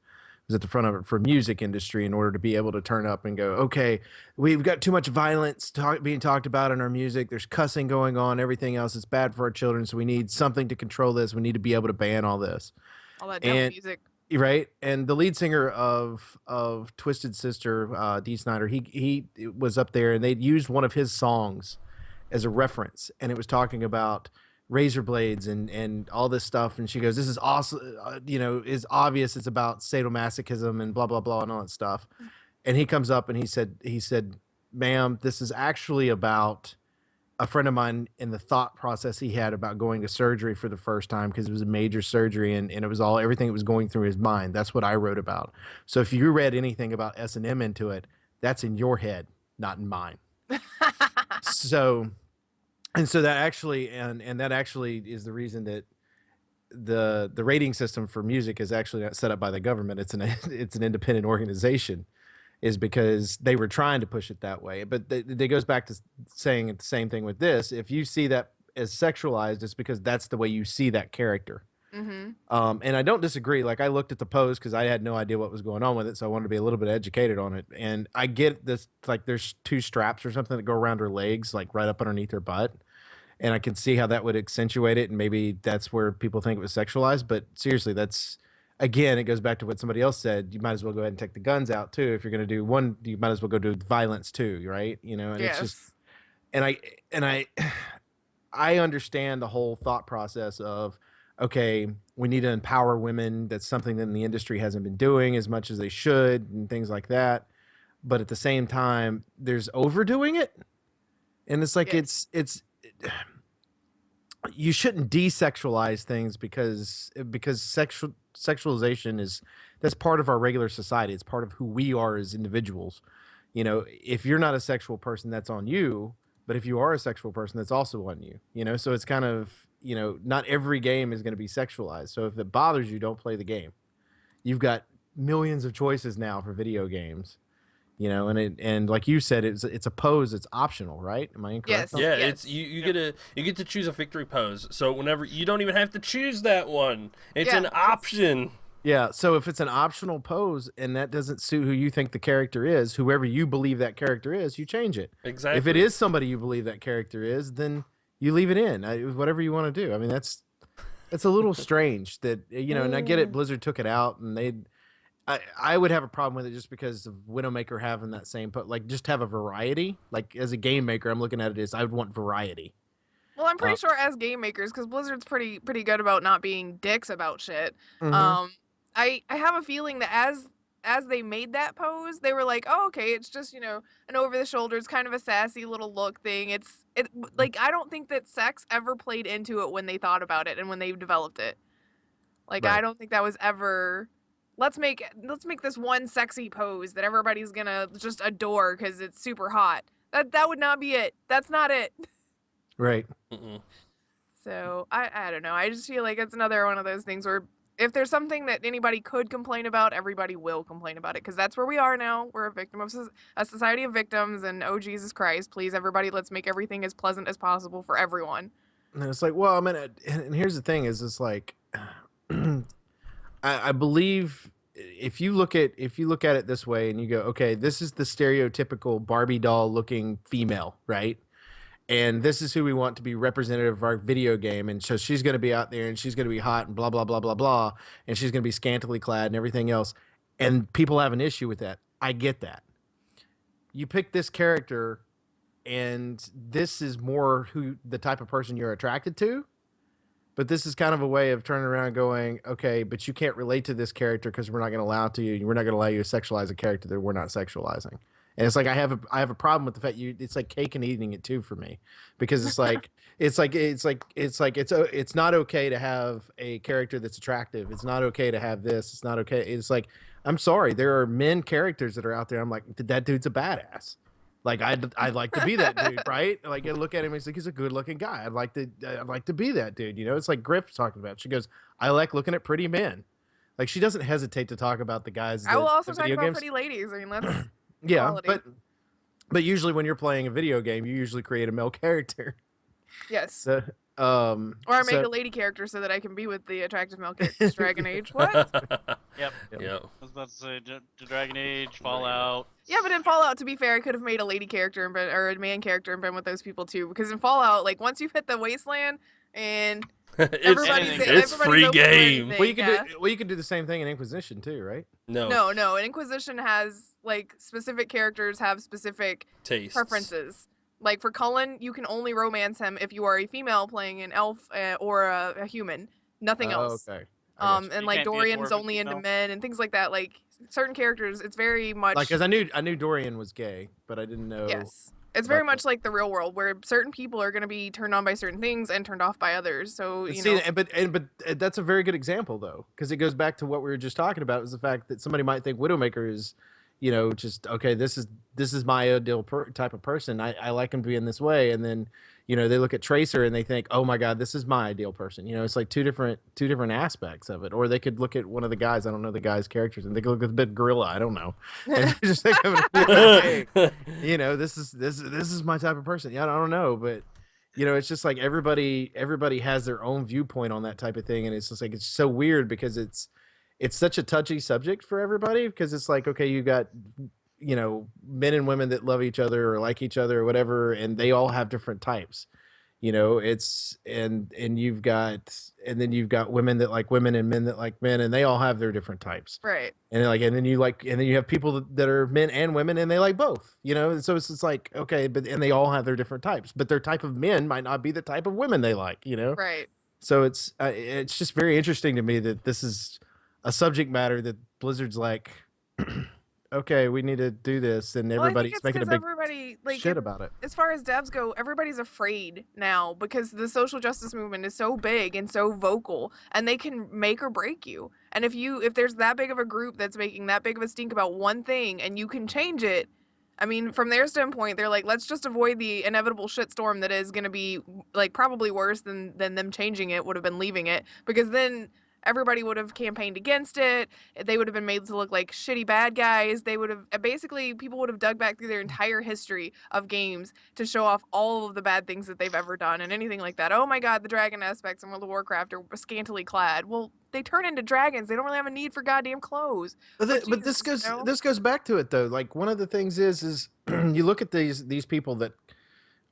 was at the front of it for music industry in order to be able to turn up and go, okay, we've got too much violence being talked about in our music. There's cussing going on. Everything else is bad for our children. So we need something to control this. We need to be able to ban all this. All that devil And music. right, and the lead singer of Twisted Sister, Dee Snider, he was up there, and they'd used one of his songs as a reference, and it was talking about razor blades and all this stuff. And she goes, "This is awesome, is obvious. It's about sadomasochism and blah blah blah and all that stuff." And he comes up and he said, "Ma'am, this is actually about a friend of mine and the thought process he had about going to surgery for the first time because it was a major surgery and it was everything that was going through his mind. That's what I wrote about. So if you read anything about S&M into it, that's in your head, not in mine." So that actually and that actually is the reason that the rating system for music is actually not set up by the government. It's an independent organization, is because they were trying to push it that way. But they goes back to saying the same thing with this. If you see that as sexualized, it's because that's the way you see that character. Mm-hmm. And I don't disagree. Like, I looked at the pose because I had no idea what was going on with it, so I wanted to be a little bit educated on it. And I get this, like, there's two straps or something that go around her legs, like right up underneath her butt. And I can see how that would accentuate it, and maybe that's where people think it was sexualized. But seriously, that's, again, it goes back to what somebody else said. You might as well go ahead and take the guns out too. If you're going to do one, you might as well go do violence too, right? And Yes. it's just, and I understand the whole thought process of, okay, we need to empower women. That's something that the industry hasn't been doing as much as they should and things like that. But at the same time, there's overdoing it. And it's like, Yes. it's you shouldn't desexualize things because sexualization that's part of our regular society. It's part of who we are as individuals. If you're not a sexual person, that's on you. But if you are a sexual person, that's also on you. So it's kind of, not every game is going to be sexualized. So if it bothers you, don't play the game. You've got millions of choices now for video games. And like you said, it's a pose. It's optional, right? Am I incorrect? Yes. on yeah, Yes. it's you get to choose a victory pose. So whenever you don't even have to choose that one, it's an Yeah, option. Yeah, so if it's an optional pose and that doesn't suit who you think the character is, whoever you believe that character is, you change it. Exactly. If it is somebody you believe that character is, then you leave it in. Whatever you want to do. I mean, that's a little strange that and I get it. Blizzard took it out, and I would have a problem with it just because of Widowmaker having that same, but like just have a variety. Like, as a game maker, I'm looking at it as I would want variety. Well, I'm pretty sure as game makers, because Blizzard's pretty good about not being dicks about shit. Mhm. I have a feeling that as they made that pose, they were like, oh, okay, it's just an over the shoulders kind of a sassy little look thing. Like, I don't think that sex ever played into it when they thought about it and when they developed it. Like, I Right. don't think that was ever. Let's make this one sexy pose that everybody's gonna just adore because it's super hot. That would not be it. That's not it. Right. Mm-mm. So I don't know. I just feel like it's another one of those things where if there's something that anybody could complain about, everybody will complain about it because that's where we are now. We're a victim of a society of victims, and oh Jesus Christ, please everybody, let's make everything as pleasant as possible for everyone. And it's like, well, I mean, and here's the thing: is it's like, I believe if you look at it this way, and you go, okay, this is the stereotypical Barbie doll looking female, right? and this is who we want to be representative of our video game. And so she's going to be out there and she's going to be hot and blah, blah, blah, blah, blah. And she's going to be scantily clad and everything else. And people have an issue with that. I get that. You pick this character and this is more who the type of person you're attracted to. But this is kind of a way of turning around and going, okay, but you can't relate to this character because we're not going to allow it to you. We're not going to allow you to sexualize a character that we're not sexualizing. And it's like I have a problem with the fact it's like cake and eating it too for me, because it's like it's not okay to have a character that's attractive. It's not okay to have this. It's not okay. It's like, I'm sorry, there are men characters that are out there. I'm like, that dude's a badass. Like I'd like to be that dude, right? Like I look at him, he's a good looking guy. I'd like to be that dude. You know, it's like Griff talking about. She goes, I like looking at pretty men. Like she doesn't hesitate to talk about the guys. I will also the talk video about games. pretty ladies. I mean, that's Yeah, quality. but usually when you're playing a video game, you usually create a male character. Yes. So, Or I make so- a lady character so that I can be with the attractive male characters. Dragon Age. What? Yep. Yeah. I was about to say Dragon Age, Fallout. Yeah, but in Fallout, to be fair, I could have made a lady character and been, or a man character and been with those people too. Because in Fallout, like once you've hit the wasteland and everybody's it's free open to game. anything, well, you can yeah. you can do the same thing in Inquisition too, right? No, No, an Inquisition has like specific characters have specific taste preferences. Like for Cullen, you can only romance him if you are a female playing an elf or a human. Nothing else. Okay. I got you. And You like can't be a Dorian's dwarf only into female. men and things like that. Like certain characters, it's very much Like, cause I knew Dorian was gay, but I didn't know. yes. It's very about much like the real world where certain people are going to be turned on by certain things and turned off by others. So But you see, know, but that's a very good example though, because it goes back to what we were just talking about, is the fact that somebody might think Widowmaker is, you know, just okay. This is my ideal type of person. I like him to be in this way, and then, you know, they look at Tracer and they think, oh my God, this is my ideal person. You know, it's like two different aspects of it. Or they could look at one of the guys. I don't know the guy's characters, and they could look at the big gorilla. I don't know. And just think of it, hey, you know, this is my type of person. Yeah, I don't know, but you know, it's just like everybody has their own viewpoint on that type of thing, and it's just like it's so weird because it's such a touchy subject for everybody, because it's like, okay, you got, you know, men and women that love each other or like each other or whatever, and they all have different types. You know, it's and then you've got women that like women and men that like men, and they all have their different types. right. And then you have people that are men and women and they like both, you know. And so it's just like, okay, but and they all have their different types, but their type of men might not be the type of women they like, you know. Right. So it's just very interesting to me that this is a subject matter that Blizzard's like, okay, we need to do this, and Well, I think everybody's it's making a 'cause big everybody like shit about it. as far as devs go, everybody's afraid now because the social justice movement is so big and so vocal, and they can make or break you. And if there's that big of a group that's making that big of a stink about one thing and you can change it, I mean, from their standpoint, they're like, let's just avoid the inevitable shitstorm that is going to be like probably worse than them changing it would have been leaving it, because then everybody would have campaigned against it. They would have been made to look like shitty bad guys. They would have basically people would have dug back through their entire history of games to show off all of the bad things that they've ever done and anything like that. Oh my God, the dragon aspects in World of Warcraft are scantily clad. Well, they turn into dragons. They don't really have a need for goddamn clothes. But, But but this Jesus, goes you know? this goes back to it though. Like one of the things is you look at these people that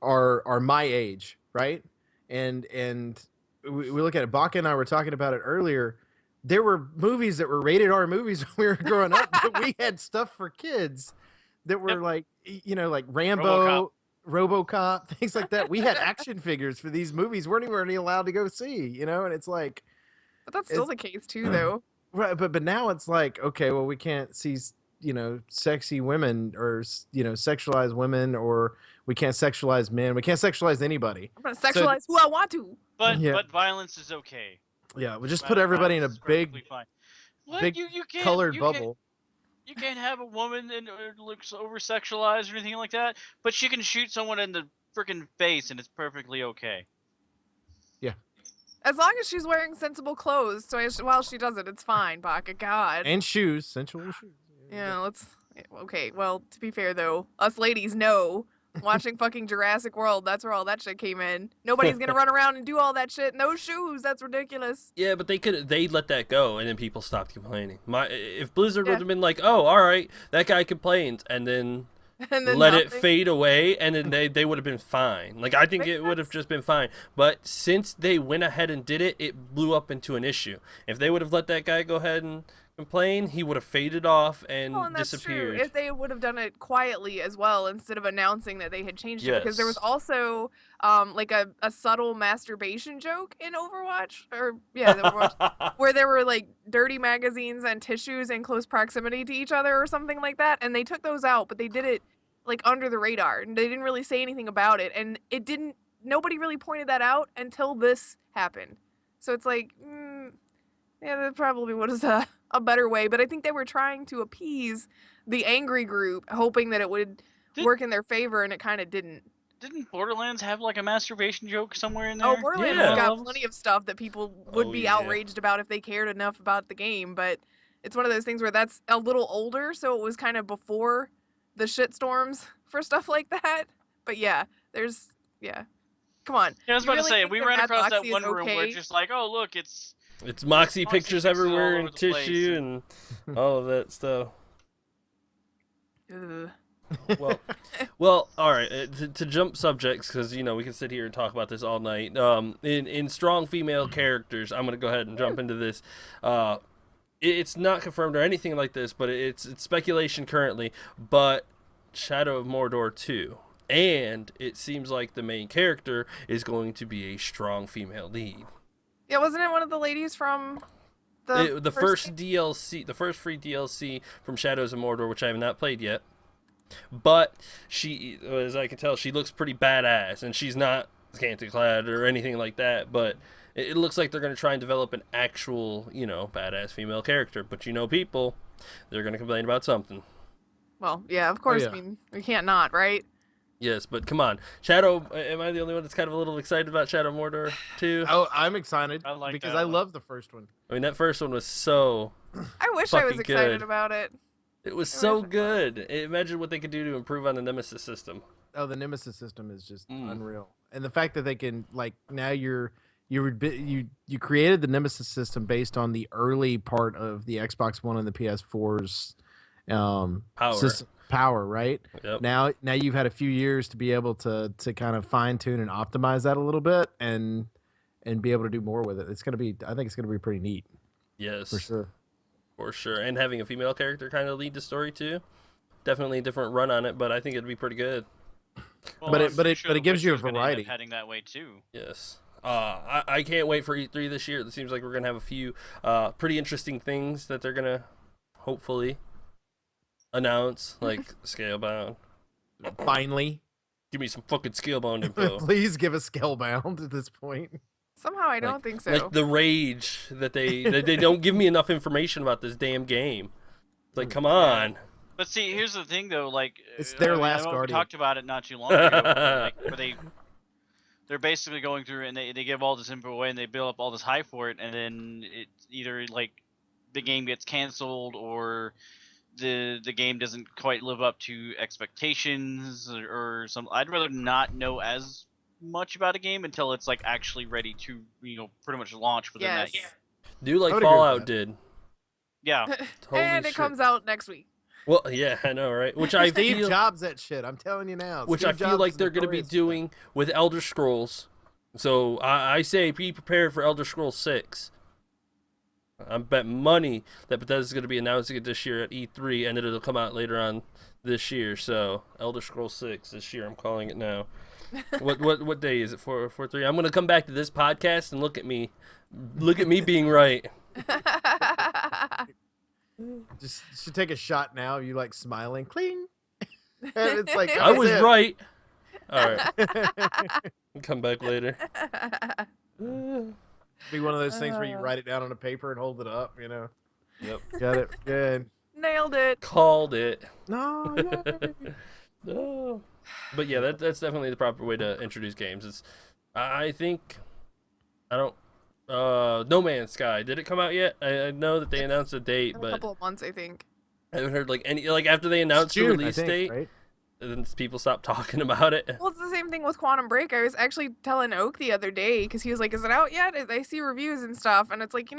are my age, right? And we look at it. Baka and I were talking about it earlier. There were movies that were rated R movies when we were growing up, but we had stuff for kids that were Yep. like, you know, like Rambo, RoboCop, things like that. We had action figures for these movies. Weren't even allowed to go see, you know. And it's like, But that's still the case too, though. right, but now it's like, okay, well, we can't see, you know, sexy women or, you know, sexualize women, or we can't sexualize men. We can't sexualize anybody. I'm gonna sexualize who I want to. But Yeah. but violence is okay. Yeah, we just put everybody in a Violence is big, perfectly fine. What? big you can't, colored you can't- bubble. You can't have a woman and looks over sexualized or anything like that, but she can shoot someone in the freaking face and it's perfectly okay. As long as she's wearing sensible clothes, so while she does it, it's fine. Baka, God. And shoes, sensual shoes. Yeah, let's. Okay, well, to be fair though, us ladies know. Watching fucking Jurassic World, that's where all that shit came in. Nobody's gonna run around and do all that shit in those shoes. That's ridiculous. Yeah, but they let that go, and then people stopped complaining. If Blizzard Yeah. would have been like, "Oh, all right, that guy complains," and then and then let it nothing. fade away, and then they would have been fine. Like, I think Makes it would have sense. just been fine. But since they went ahead and did it, it blew up into an issue. If they would have let that guy go ahead and complain, he would have faded off and Well, and that's disappeared. true. If they would have done it quietly as well, instead of announcing that they had changed it, because there was Yes. also like a subtle masturbation joke in Overwatch, or yeah, the Overwatch, where there were like dirty magazines and tissues in close proximity to each other or something like that, and they took those out, but they did it like under the radar, and they didn't really say anything about it, and it didn't. Nobody really pointed that out until this happened. So it's like, yeah, that probably was a better way, but I think they were trying to appease the angry group, hoping that it would Did- work in their favor, and it kind of didn't. Didn't Borderlands have like a masturbation joke somewhere in there? Oh, Borderlands Yeah. has got plenty of stuff that people would Oh, be yeah. outraged about if they cared enough about the game, but it's one of those things where that's a little older, so it was kind of before the shitstorms for stuff like that. But yeah, come on. Yeah, I was You about to really say think we that ran Mad across that Moxie is one room where okay? it's just like, oh look, it's It's Moxie Moxie pictures pixels all everywhere over and the place, tissue and all of that stuff. Ugh. Well, all right. To jump subjects, because we can sit here and talk about this all night. In strong female characters, I'm gonna go ahead and jump into this. It's not confirmed or anything like this, but it's speculation currently. But Shadow of Mordor 2, and it seems like the main character is going to be a strong female lead. Yeah, wasn't it one of the ladies from The first DLC, the first free DLC from Shadows of Mordor, which I have not played yet. But she, as I can tell, she looks pretty badass, and she's not scantily clad or anything like that. But it looks like they're going to try and develop an actual, badass female character. But people, they're going to complain about something. Well, yeah, of course. yeah. I mean, we can't not, right? Yes, but come on, Shadow. Am I the only one that's kind of a little excited about Shadow of Mordor 2? Oh, I'm excited I like because that I one. love the first one. I mean, that first one was so. I wish I was Fucking excited good. about it. It was I so wish I was. good. Imagine what they could do to improve on the Nemesis system. Oh, the Nemesis system is just Mm. unreal, and the fact that they can now you created the Nemesis system based on the early part of the Xbox One and the PS4's Power. power, right? Yep. Now you've had a few years to be able to kind of fine tune and optimize that a little bit and be able to do more with it. I think it's gonna be pretty neat Yes. for sure. For sure. And having a female character kind of lead the story too. Definitely a different run on it, but I think it'd be pretty good. Well, But I'm it pretty sure The gives you a Witcher's gonna end up variety. heading that way too. Yes. I can't wait for E3 this year. It seems like we're gonna have a few pretty interesting things that they're gonna hopefully announce, like Scalebound. Finally, Give me some fucking Scalebound info. please give us Scalebound at this point. Somehow I don't think so. Like the rage that they don't give me enough information about this damn game. It's like, come on. But see, here's the thing though, like It's their last I know Guardian. We talked about it not too long ago, where they're basically going through and they give all this info away and they build up all this hype for it, and then it either like the game gets canceled or the game doesn't quite live up to expectations or some. I'd rather not know as much about a game until it's like actually ready to pretty much launch within Yes. that year. Do like I would agree with Fallout that. did. Yeah. Holy and it shit. comes out next week. Well, yeah, I know, right? Which I Steve feel Jobs that shit. I'm telling you now. which Steve I feel Jobs like is they're going to be notorious for that. doing with Elder Scrolls. So I say be prepared for Elder Scrolls 6. I'm bet money that Bethesda's going to be announcing it this year at E3, and that it'll come out later on this year. So Elder Scrolls 6 this year, I'm calling it now. What day is it? 4/3. I'm going to come back to this podcast and look at me being right. Just should take a shot now. You like smiling, cling. And it's like I was that's it. right. All right, come back later. Be one of those things where you write it down on a paper and hold it up. Yep. Got it. Good. Nailed it. Called it. No. Yay. No. But yeah, that's definitely the proper way to introduce games. It's, I think, I don't. No Man's Sky. Did it come out yet? I know that they It's announced a date, In a but couple of months, I think. I haven't heard like any after they announced the June, I release think, date, right? and then people stopped talking about it. Well, it's the same thing with Quantum Break. I was actually telling Oak the other day because he was like, "Is it out yet?" I see reviews and stuff, and it's like,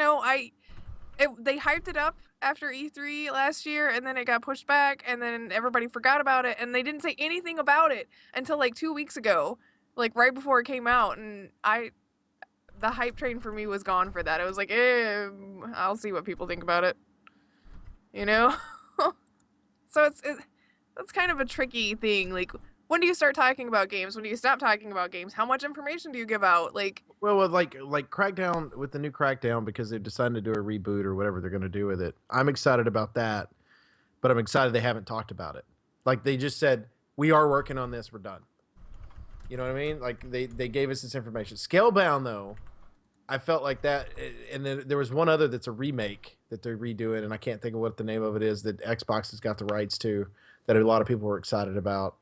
they hyped it up after E3 last year, and then it got pushed back, and then everybody forgot about it, and they didn't say anything about it until like 2 weeks ago, like right before it came out, and the hype train for me was gone for that. It was like, I'll see what people think about it, you know. So that's kind of a tricky thing. Like, when do you start talking about games? When do you stop talking about games? How much information do you give out? Like, Well, with like Crackdown, with the new Crackdown, because they've decided to do a reboot or whatever they're going to do with it. I'm excited about that, but I'm excited they haven't talked about it. Like, they just said, we are working on this, we're done. You know what I mean? Like, they gave us this information. Scalebound, though, I felt like that, and then there was one other that's a remake that they're redoing, and I can't think of what the name of it is, that Xbox has got the rights to, that a lot of people were excited about.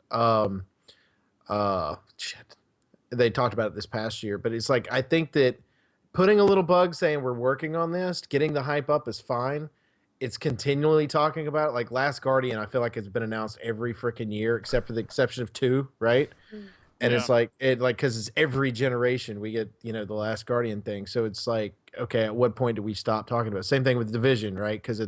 Shit. They talked about it this past year, but it's like, I think that putting a little bug saying we're working on this, getting the hype up is fine. It's continually talking about it. Like Last Guardian, I feel like it's been announced every freaking year, except for the exception of 2, right? And it's like, because it's every generation we get, the Last Guardian thing. So it's like, okay, at what point do we stop talking about it? Same thing with Division, right? Because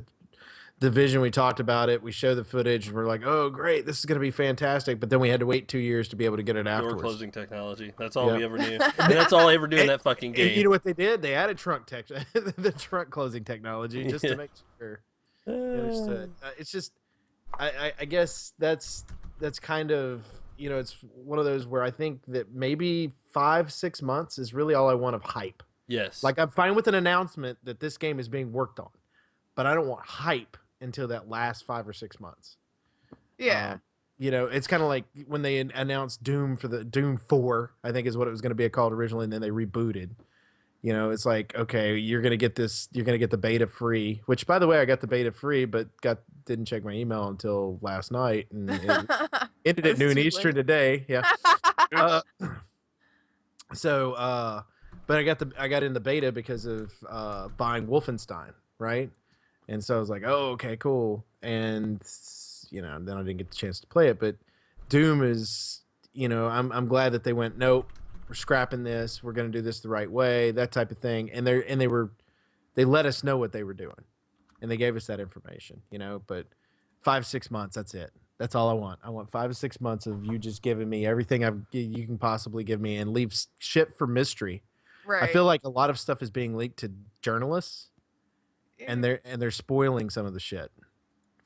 Division, we talked about it, we show the footage, and we're like, oh, great, this is going to be fantastic. But then we had to wait 2 years to be able to get it Door afterwards. closing technology. That's all we ever knew. And that's all I ever do in that fucking game. And you know what they did? They added the trunk closing technology just to make sure. It's just, I guess that's kind of, it's one of those where I think that maybe 5-6 months is really all I want of hype. Yes. Like, I'm fine with an announcement that this game is being worked on, but I don't want hype until that last 5 or 6 months. yeah. It's kind of like when they announced Doom for the Doom 4, I think is what it was going to be called originally, and then they rebooted. It's like, okay, you're going to get the beta free, which, by the way, I got the beta free, but didn't check my email until last night, and it ended at noon Eastern today. Yeah. But I got in the beta because of buying Wolfenstein, right? And so I was like, oh, okay, cool. And then I didn't get the chance to play it, but Doom is, I'm glad that they went, nope, we're scrapping this. We're going to do this the right way, that type of thing. And they let us know what they were doing, and they gave us that information, but 5-6 months, that's it. That's all I want. I want 5 to 6 months of you just giving me everything you can possibly give me, and leave shit for mystery. Right. I feel like a lot of stuff is being leaked to journalists, and they're spoiling some of the shit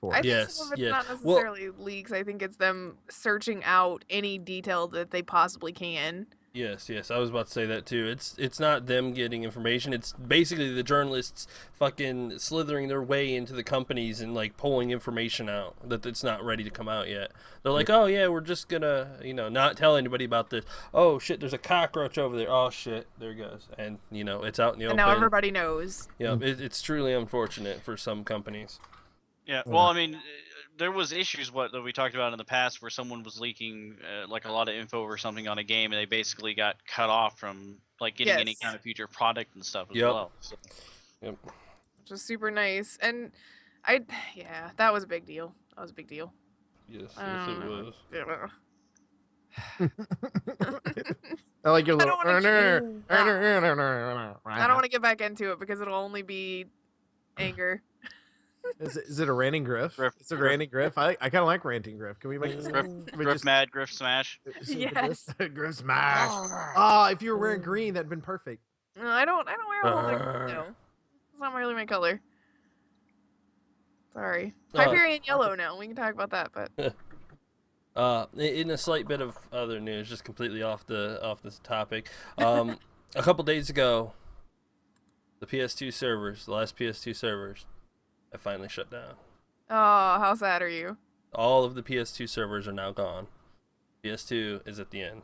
for us. I think Yes, some of it's yes. not necessarily leaks. I think it's them searching out any detail that they possibly can. Yes, I was about to say that too. It's not them getting information. It's basically the journalists fucking slithering their way into the companies and like pulling information out that it's not ready to come out yet. They're like, oh yeah, we're just gonna not tell anybody about this. Oh shit, there's a cockroach over there. Oh shit, there it goes. And it's out in the open. And now everybody knows. Yeah, it's truly unfortunate for some companies. Yeah, well, I mean, there was issues that we talked about in the past where someone was leaking like a lot of info or something on a game, and they basically got cut off from like getting any kind of future product and stuff as well. So. Yep. Which was super nice, and that was a big deal. That was a big deal. Yes, it was. I like your I little. don't want to get back into it because it'll only be anger. Is it a ranting griff? It's a ranting griff. I kind of like ranting griff. Can we make it? Griff mad, Griff smash. Yes. Griff smash. Oh, if you were wearing green, that'd been perfect. No, I don't wear a whole lot of green, though. It's not really my color. Sorry. Hyperion yellow now. We can talk about that, but In a slight bit of other news, just completely off this topic, a couple days ago, the PS2 servers, the last PS2 servers, have finally shut down. oh, how sad are you? All of the PS2 servers are now gone. PS2 is at the end.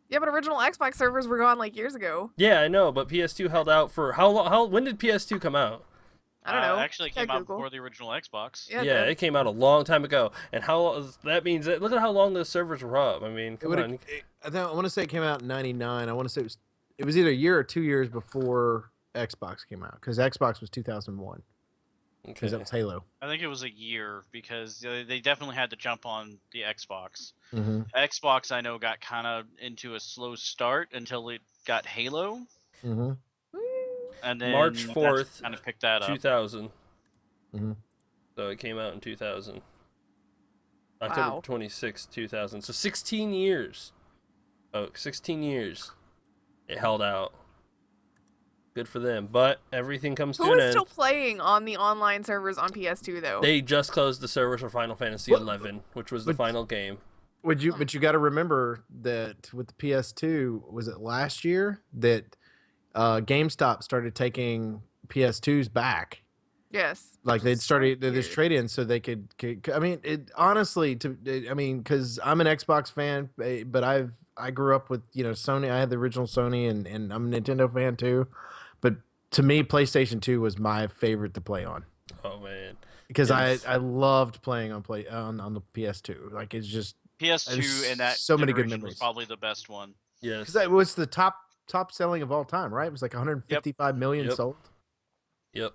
Yeah, but original Xbox servers were gone like years ago. Yeah, I know, but PS2 held out for how long? When did PS2 come out? I don't know. Actually, it came out before the original Xbox. Yeah, it came out a long time ago. And that means that look at how long those servers were up. I mean, come on. I want to say it came out in '99. I want to say it was either a year or 2 years before Xbox came out, because Xbox was 2001. Because that was Halo. I think it was a year because they definitely had to jump on the Xbox. Mm-hmm. Xbox, I know, got kind of into a slow start until it got Halo. Mm-hmm. And then March 4th, kind of picked that up. 2000. Mhm. So it came out in 2000. October Wow. 26th, 2000. So 16 years. Oh, 16 years. It held out. Good for them. But everything comes to Who an is end. still playing on the online servers on PS2 though? They just closed the servers for Final Fantasy What- 11, which was the but- final game. But you got to remember that with the PS2, was it last year that GameStop started taking PS2s back? Yes. Like which they'd is so started this weird. trade-in so they could I mean, it honestly because I'm an Xbox fan, but I grew up with Sony. I had the original Sony, and I'm a Nintendo fan too. But to me, PlayStation 2 was my favorite to play on Oh, man. because Yes. I loved playing on the PS2. Like it's just PS2 There's and that so many good generation memories. was probably the best one. Yes. because that was the top selling of all time, right? It was like 155 million Yep. sold. Yep.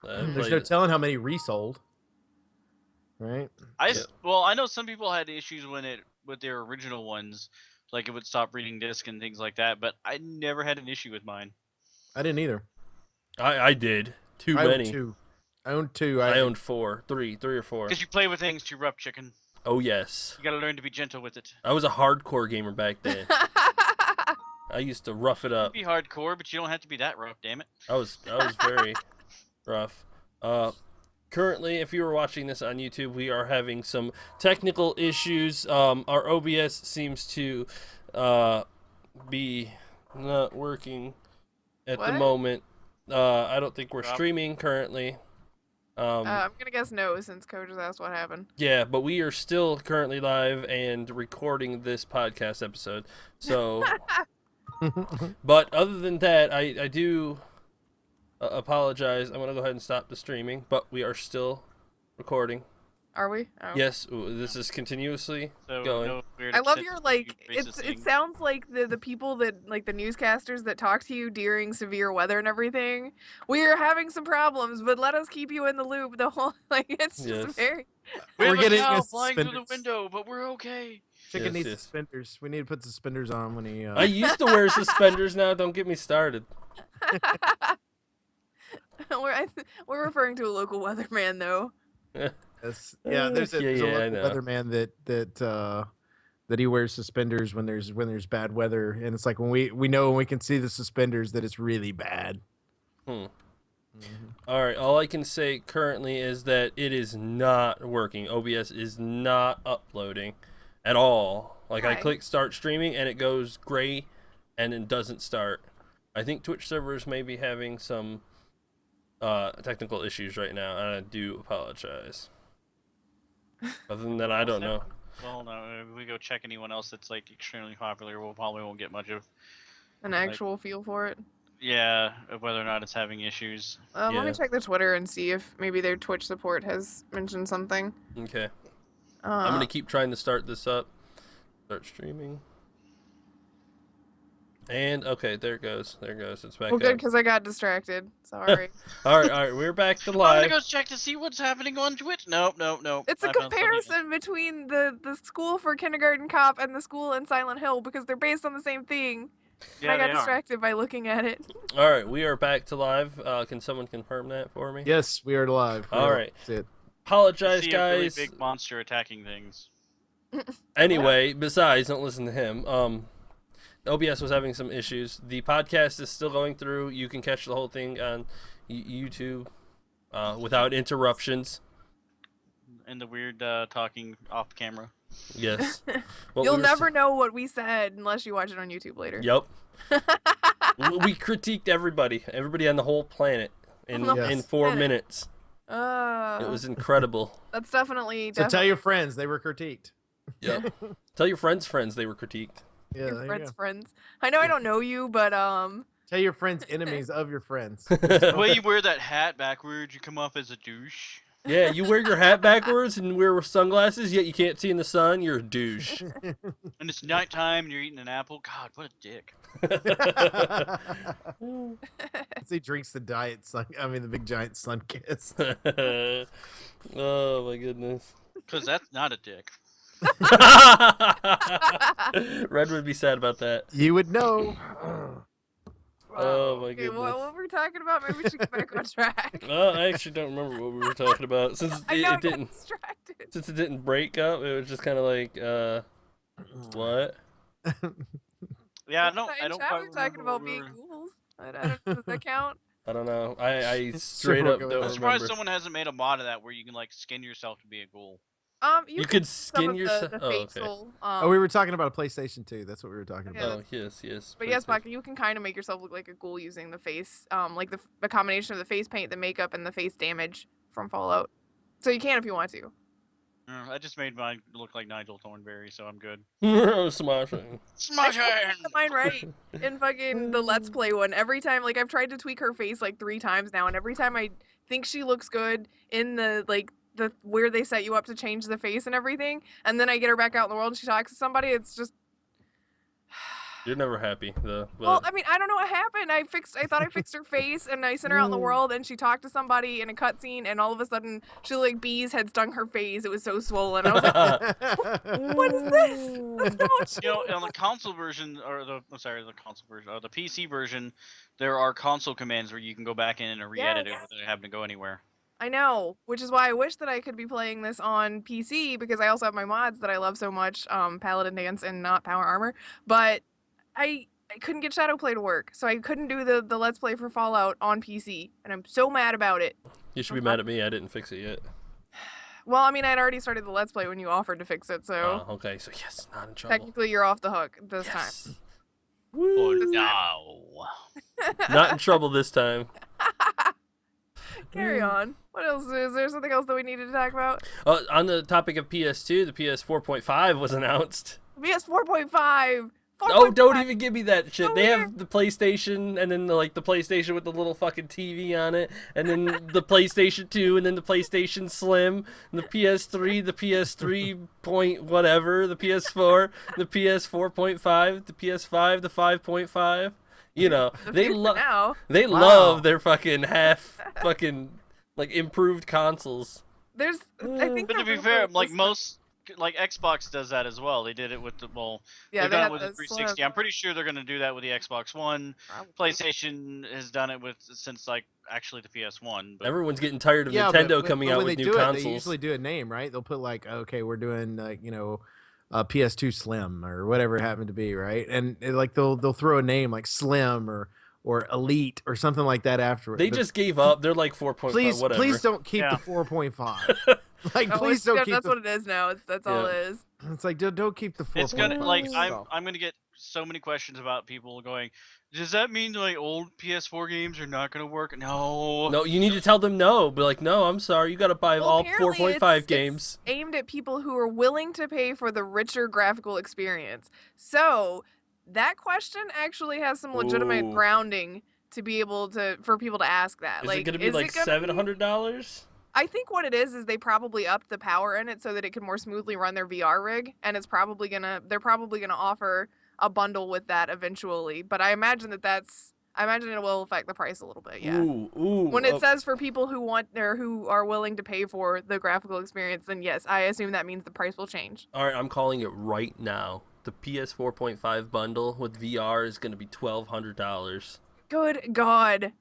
I There's played no it. telling how many resold, right? Well, I know some people had issues with their original ones, like it would stop reading disc and things like that. But I never had an issue with mine. I didn't either. I did. Too I many. owned two. I owned two. I owned three or four. Because you play with things too rough, chicken. Oh, yes. You gotta learn to be gentle with it. I was a hardcore gamer back then. I used to rough it up. Be hardcore, but you don't have to be that rough. Damn it. I was very rough. Currently, if you were watching this on YouTube, we are having some technical issues. Our OBS seems to be not working at the What? moment. I don't think we're Rob? streaming currently. I'm gonna guess no, since Coach has asked what happened. Yeah, but we are still currently live and recording this podcast episode. So, but other than that, I do apologize. I'm going to go ahead and stop the streaming, but we are still recording. Are we? Oh. Yes, this is continuously So going. no weird I love upset your with you it racist sounds like the people that like the newscasters that talk to you during severe weather and everything. We're having some problems, but let us keep you in the loop the whole it's just Yes. very We We're have a getting cow us flying through the suspenders. window, but we're okay. Chicken Yes, needs yes. suspenders. We need to put suspenders on when he. I used to wear suspenders now. Don't get me started. we're referring to a local weatherman though. Yeah, there's a, Yeah, there's a yeah, I local know. weatherman that he wears suspenders when there's bad weather, and it's like when we know when we can see the suspenders that it's really bad. Hmm. Mhm. All right, all I can say currently is that it is not working. OBS is not uploading at all. Like I Why? click start streaming and it goes gray and it doesn't start. I think Twitch servers may be having some technical issues right now, and I do apologize. Other than that, I don't know. Well, no, if we go check anyone else that's like extremely popular, we'll probably won't get much of. An actual feel for it. Yeah, of whether or not it's having issues. Let Yeah. me check the Twitter and see if maybe their Twitch support has mentioned something. Okay. I'm going to keep trying to start this up. Start streaming. And, okay, there it goes. There it goes. It's back Well, good up. because I got distracted. Sorry. All right. We're back to I'm gonna live. go check to see what's happening on Twitch. Nope. It's a I found something else. comparison between the school for kindergarten cop and the school in Silent Hill because they're based on the same thing. Yeah, I got they are. distracted by looking at it. All right, we are back to live. Can someone confirm that for me? Yes, we are live. All right. That's it. Apologize, See a really guys. big monster attacking things. Anyway, besides, don't listen to him. OBS was having some issues. The podcast is still going through. You can catch the whole thing on YouTube without interruptions. And the weird talking off camera. Yes. What You'll we were never know what we said unless you watch it on YouTube later. Yep. We critiqued everybody on the whole planet in Yes. in 4 Planet. minutes. It was incredible. That's definitely So tell your friends they were critiqued. Yep. Tell your friends they were critiqued. Yeah, your there you friends' go. friends. I know I don't know you, but Tell your friends enemies of your friends. The way you wear that hat backwards, you come off as a douche. Yeah, you wear your hat backwards and wear sunglasses, yet you can't see in the sun. You're a douche. And it's nighttime and you're eating an apple. God, what a dick. As he drinks the the big giant sun kiss. Oh my goodness. Because that's not a dick. Red would be sad about that. You would know. Oh my Okay, goodness. what were we talking about? Maybe we should get back on track. I actually don't remember what we were talking about since I it, know I it got didn't distracted. since it didn't break up. It was just kind of like what? Yeah, Well, I in don't chat quite we were talking remember about what we being were. ghouls. I don't know. Does that count? I don't know. I straight up going don't I'm on. surprised remember. someone hasn't made a mod of that where you can like skin yourself to be a ghoul. You You could could do some skin of yourself. the Oh, okay. facial. Oh, we were talking about a PlayStation 2. That's what we were talking Yeah, about. Oh yes. But yes, PlayStation. Baka, you can kind of make yourself look like a ghoul using the face, like the combination of the face paint, the makeup, and the face damage from Fallout. So you can if you want to. I just made mine look like Nigel Thornberry, so I'm good. Smashing. Smash I it! got mine right in fucking the Let's Play one. Every time, like I've tried to tweak her face like 3 times now, and every time I think she looks good in the where they set you up to change the face and everything, and then I get her back out in the world and she talks to somebody, it's just. You're never happy though. But Well, I mean, I don't know what happened. I thought I fixed her face, and I sent her out in the world, and she talked to somebody in a cutscene, and all of a sudden, she looked like bees had stung her face. It was so swollen. I was like, what is this? That's not what You know, on the console version, or the the PC version, there are console commands where you can go back in and re-edit it Yes. without having to go anywhere. I know, which is why I wish that I could be playing this on PC because I also have my mods that I love so much, Paladin Dance and not Power Armor. But I couldn't get Shadowplay to work, so I couldn't do the Let's Play for Fallout on PC, and I'm so mad about it. you should be mad at me. I didn't fix it yet. Well, I mean, I'd already started the Let's Play when you offered to fix it, so Oh, okay. So yes, not in trouble. technically you're off the hook this Yes. time. Oh Woo. no! Not in trouble this time. Carry on. What else? Is there something else that we needed to talk about? On the topic of PS2, the PS 4.5 was announced. PS 4.5. Oh, don't even give me that shit. Oh, They yeah. have the PlayStation, and then the PlayStation with the little fucking TV on it, and then the PlayStation 2, and then the PlayStation Slim, and the PS3, the PS3 point whatever, the PS4, the PS 4.5, the PS5, the 5.5. You know, The they future love now. they Wow. love their fucking half fucking like improved consoles. There's, I think. But to the be fair, rumor like was- most, like Xbox does that as well. They did it with yeah, they've they done had it with the the 360. Slim. I'm pretty sure they're gonna do that with the Xbox One. Probably. PlayStation has done it with since like actually the PS1. But Everyone's getting tired of Yeah, Nintendo but coming when out they with new do it, consoles. They usually do a name, right? They'll put like, okay, we're doing PS2 Slim or whatever it happened to be, right? And like they'll throw a name like Slim or Elite or something like that after it. They But just gave up. They're like 4.5, please whatever. please don't keep Yeah. the 4.5. Like Oh, please don't keep that's the, what it is now. That's all Yeah. it is. it's like don't keep the 4.5. it's gonna like Stop. I'm gonna get so many questions about people going. Does that mean like old PS4 games are not gonna work? No. No, you need to tell them no. Be like, no, I'm sorry. You got to buy Well, all apparently 4.5 it's games. Aimed at people who are willing to pay for the richer graphical experience. So that question actually has some legitimate Ooh. grounding to be able to for people to ask that. Is like, it going to be is like it gonna be- $700? I think what it is they probably upped the power in it so that it can more smoothly run their VR rig, and they're probably gonna offer a bundle with that eventually. But I imagine I imagine it will affect the price a little bit. Yeah. Ooh. When it oh, says for people who want or who are willing to pay for the graphical experience, then yes, I assume that means the price will change. all right, I'm calling it right now. The PS 4.5 bundle with VR is going to be $1,200. Good God.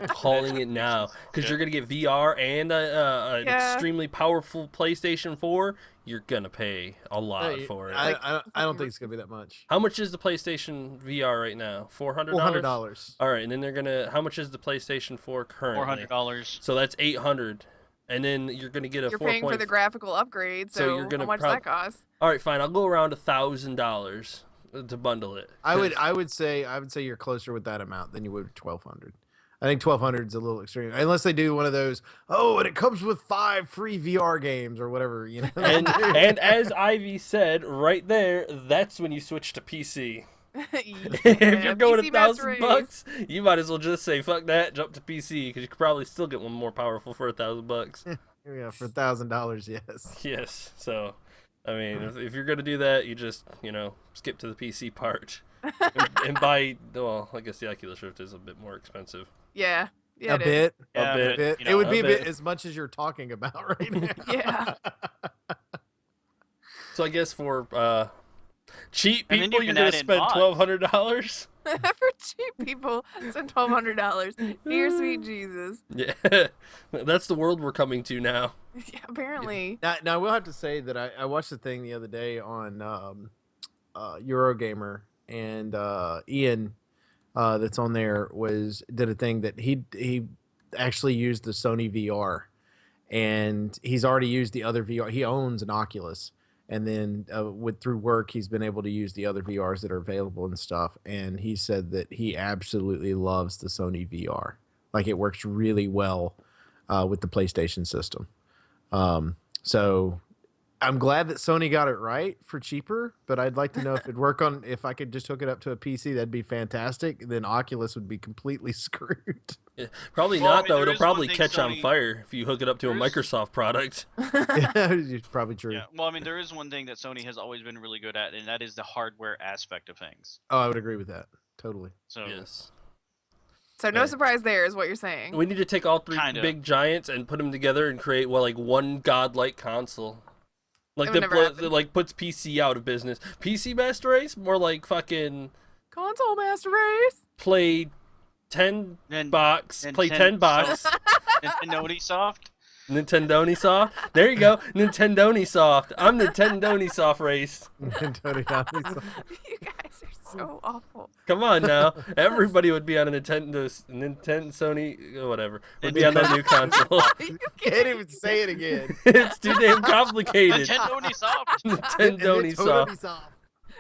Calling it now because you're going to get VR and an Yeah. extremely powerful PlayStation 4. You're going to pay a lot for it. I don't think it's gonna be that much. How much is the PlayStation VR right now? $400? $400. All right, and then they're gonna. How much is the PlayStation 4 currently? $400. So that's $800, and then you're gonna get a You're 4. paying for the graphical upgrade, So so, you're gonna how much does that cost? All right, fine. I'll go around $1,000 to bundle it. I 'cause- would say you're closer with that amount than you would with 1,200. I think 1,200 is a little extreme, unless they do one of those. Oh, and it comes with 5 free VR games or whatever, you know. and as Ivy said right there, that's when you switch to PC. If you're going PC Master Race. $1,000, you might as well just say fuck that, jump to PC because you could probably still get one more powerful for $1,000. Yeah, for $1,000, yes. Yes. So, I mean, if you're gonna do that, you just skip to the PC part and buy. Well, I guess the Oculus Rift is a bit more expensive. Yeah. Yeah, A it is. bit. Yeah, A bit. A bit. you It know, would be a a bit bit. as much as you're talking about right now. Yeah. So I guess for cheap And then people, you you're can gonna add in spend mods. $1,200. For cheap people, spend $1,200. Dear sweet Jesus. Yeah, that's the world we're coming to now. Yeah, apparently. Now I will have to say that I watched the thing the other day on Eurogamer, and Ian that's on there did a thing that he actually used the Sony VR, and he's already used the other VR. He owns an Oculus, and then through work he's been able to use the other VRs that are available and stuff. And he said that he absolutely loves the Sony VR. Like, it works really well with the PlayStation system. So I'm glad that Sony got it right for cheaper, but I'd like to know if I could just hook it up to a PC, that'd be fantastic. Then Oculus would be completely screwed. Yeah, probably Well, I not mean, though. there It'll is one probably thing catch on Sony- fire if you hook it up to a there is- Microsoft product. Yeah, it's probably true. Yeah. Well, I mean, there is one thing that Sony has always been really good at, and that is the hardware aspect of things. Oh, I would agree with that. Totally. So Yes. So no Yeah. surprise there is what you're saying. We need to take all three Kinda. big giants and put them together and create like one godlike console. Like That would never happen. that like puts PC out of business. PC Master Race, more like fucking Console Master Race. play 10 then box, and play 10 10 box, Nintendo Soft. Nintendo Soft. There you go, Nintendo Soft. I'm Nintendo Soft Race. Totally not. You guys are so awful. Come on now, everybody would be on a Nintendo, Sony, whatever. Would be on that new console. You Can't even say it again. It's too damn complicated. Nintendo Soft. Nintendo Soft.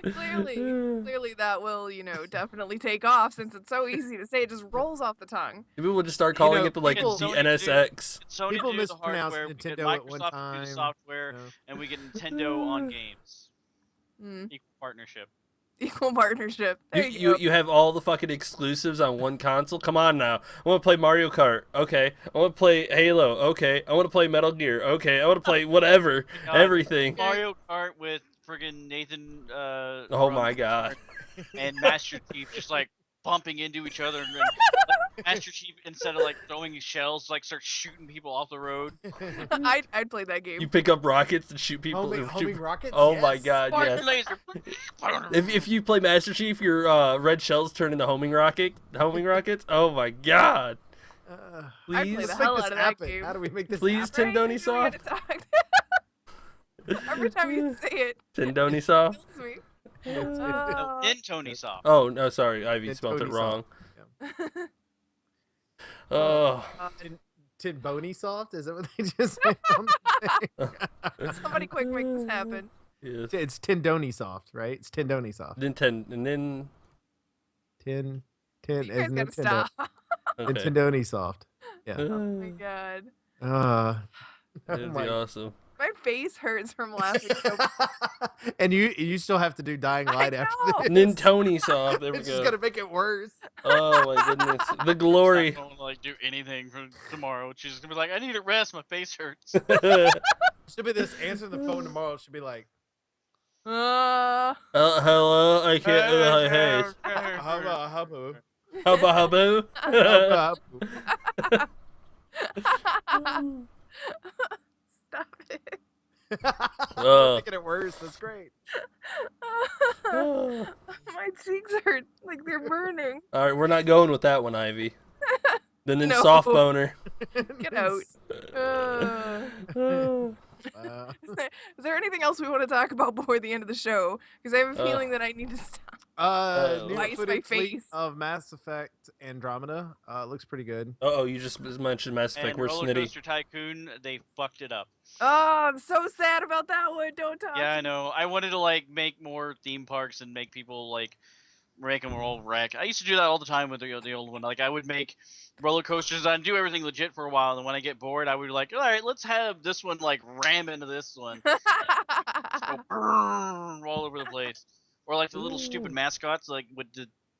Clearly that will, definitely take off, since it's so easy to say. It just rolls off the tongue. Maybe we'll just start calling it the people- the Sony NSX. Sony People do the mispronounce hardware, we get Nintendo at one Microsoft do time, the software, and we get Nintendo on games. Mm, Equal partnership. equal partnership. There you, go. You have all the fucking exclusives on one console. Come on now. I want to play Mario Kart. Okay. I want to play Halo. Okay. I want to play Metal Gear. Okay. I want to play whatever. God, Everything. Mario Kart with friggin' Nathan. Oh from my god. And Master Chief just like bumping into each other, and Master Chief, instead of like throwing shells, like starts shooting people off the road. I'd play that game. You pick up rockets and shoot people. Homing rockets? Oh my Yes. god, Fire yes. laser. If you play Master Chief, your red shells turn into homing rockets. Oh my god. I'd Please. play the Let's hell make out this of that happen. game. How do we make this Please, happen? Tendoni Right? Soft. We gotta talk. Every time you say it, Tendoni Soft. kills me. No, in Tony Soft. Oh no, sorry, Ivy It's spelled it Tony wrong. Soft. Oh. Tidboni Soft? Is that what they just said? on the thing? Somebody quick make this happen. Yes. It's Tendoni Soft, right? It's Tendoni Soft. Nintendo, and then Tin, You guys as gotta Nintendo. stop. okay. Nintendoni Soft. Yeah. Oh my god. That'd be awesome. My face hurts from laughing so much. And you still have to do Dying I Light after know. this. Nintendo Soft. There we It's just go. gonna make it worse. Oh my goodness, the glory. Not gonna like do anything for tomorrow. She's gonna be like, I need a rest. My face hurts. Should be this answering the phone tomorrow. Should be like, Hello, I can't. Hey, hubba hubba. hubba hubba. Stop it. Making it worse. That's great. My cheeks hurt like they're burning. All right, we're not going with that one, Ivy. Then No. soft boner. Get out. Is there anything else we want to talk about before the end of the show? Because I have a feeling that I need to stop. New Ice my footage leak face. of Mass Effect Andromeda. Looks pretty good. Oh, you just mentioned Mass Effect. And We're Roller snitty. Coaster Tycoon, they fucked it up. Oh, I'm so sad about that one. Don't talk. Yeah, I to me. know. I wanted to like make more theme parks and make people like make them all wreck. I used to do that all the time with the old one. Like I would make roller coasters. I'd do everything legit for a while, and when I get bored, I would be like, all right, let's have this one like ram into this one, go brrrr, all over the place. Or like the little stupid mascots like would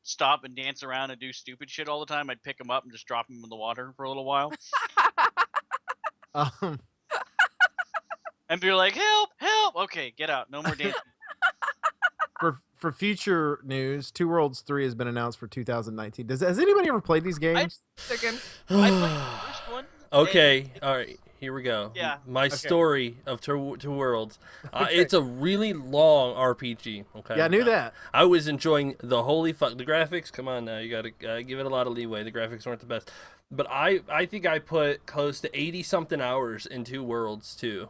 stop and dance around and do stupid shit all the time. I'd pick them up and just drop them in the water for a little while, Um, and be like, help, help. Okay, get out. No more dancing. for future news, Two Worlds 3 has been announced for 2019. Has anybody ever played these games? Chicken. I played the first one. Okay, all right. Here we go. Yeah. My story of Two Worlds. Okay. It's a really long RPG. Okay. Yeah, I knew that. I was enjoying the holy fuck. The graphics, come on now. You gotta give it a lot of leeway. The graphics weren't the best. But I think I put close to 80 something hours in Two Worlds too.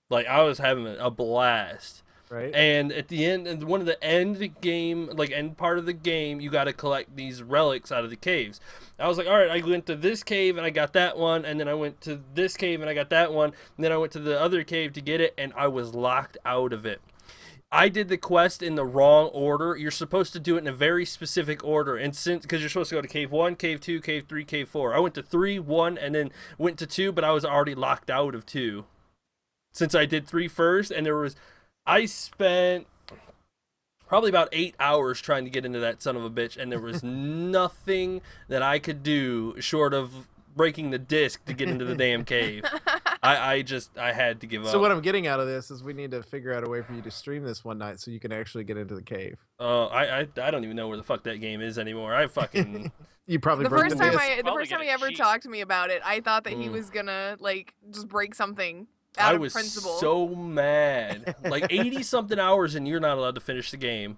Like, I was having a blast. Right. And at the end, and one of the end game, like end part of the game, you got to collect these relics out of the caves. I was like, all right, I went to this cave and I got that one, and then I went to this cave and I got that one, and then I went to the other cave to get it, and I was locked out of it. I did the quest in the wrong order. You're supposed to do it in a very specific order, and since because you're supposed to go to cave 1, cave 2, cave 3, cave 4. I went to 3, 1, and then went to 2, but I was already locked out of 2. Since I did 3 first, and I spent probably about 8 hours trying to get into that son of a bitch, and there was nothing that I could do short of breaking the disc to get into the damn cave. I had to give up. So what I'm getting out of this is we need to figure out a way for you to stream this one night so you can actually get into the cave. I don't even know where the fuck that game is anymore. I fucking You probably The broke first the time disc. the Probably first time get he a ever cheat. talked to me about it, I thought that he was gonna like just break something out I of was principle. so mad. Like 80 something hours and you're not allowed to finish the game.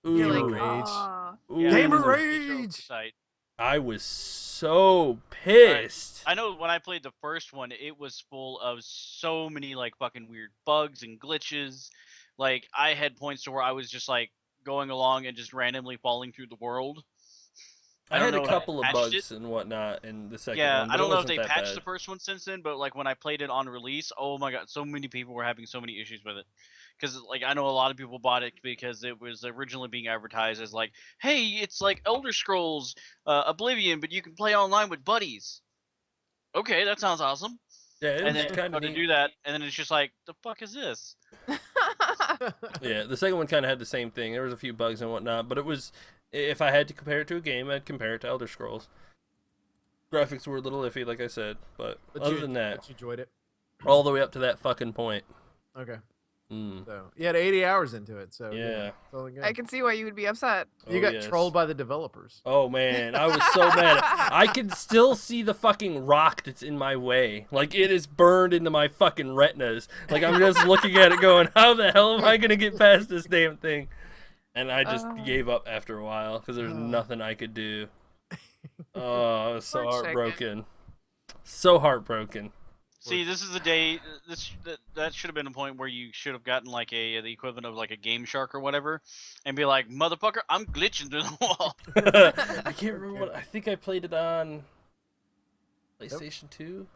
Ooh. You're Gamer like, rage. "Ah." Ooh. Gamer it's a rage! site. I was so pissed. I know when I played the first one, it was full of so many like fucking weird bugs and glitches. Like, I had points to where I was just like going along and just randomly falling through the world. I don't had know a if couple they of patched bugs it. and whatnot in the second Yeah, one. I but don't it know if wasn't they that patched bad. the first one since then, but like when I played it on release, oh my god, so many people were having so many issues with it. Because like I know a lot of people bought it because it was originally being advertised as like, hey, it's like Elder Scrolls Oblivion, but you can play online with buddies. Okay, that sounds awesome. Yeah, it And was then kind go of to neat. do that, and then it's just like, the fuck is this? Yeah, the second one kind of had the same thing. There was a few bugs and whatnot, but it was, if I had to compare it to a game, I'd compare it to Elder Scrolls. Graphics were a little iffy, like I said, but other than that, But you enjoyed it. all the way up to that fucking point. Okay. Mm. So you had 80 hours into it. So Yeah. it's all good. I can see why you would be upset. You Oh, got yes. trolled by the developers. Oh man, I was so mad. I can still see the fucking rock that's in my way. Like, it is burned into my fucking retinas. Like, I'm just looking at it going, how the hell am I gonna get past this damn thing? And I just gave up after a while because there's nothing I could do. Oh, I was so Poor chicken. heartbroken. So heartbroken. See, this is the day. That should have been a point where you should have gotten like the equivalent of like a Game Shark or whatever, and be like, motherfucker, I'm glitching through the wall. I can't remember what. I think I played it on PlayStation 2.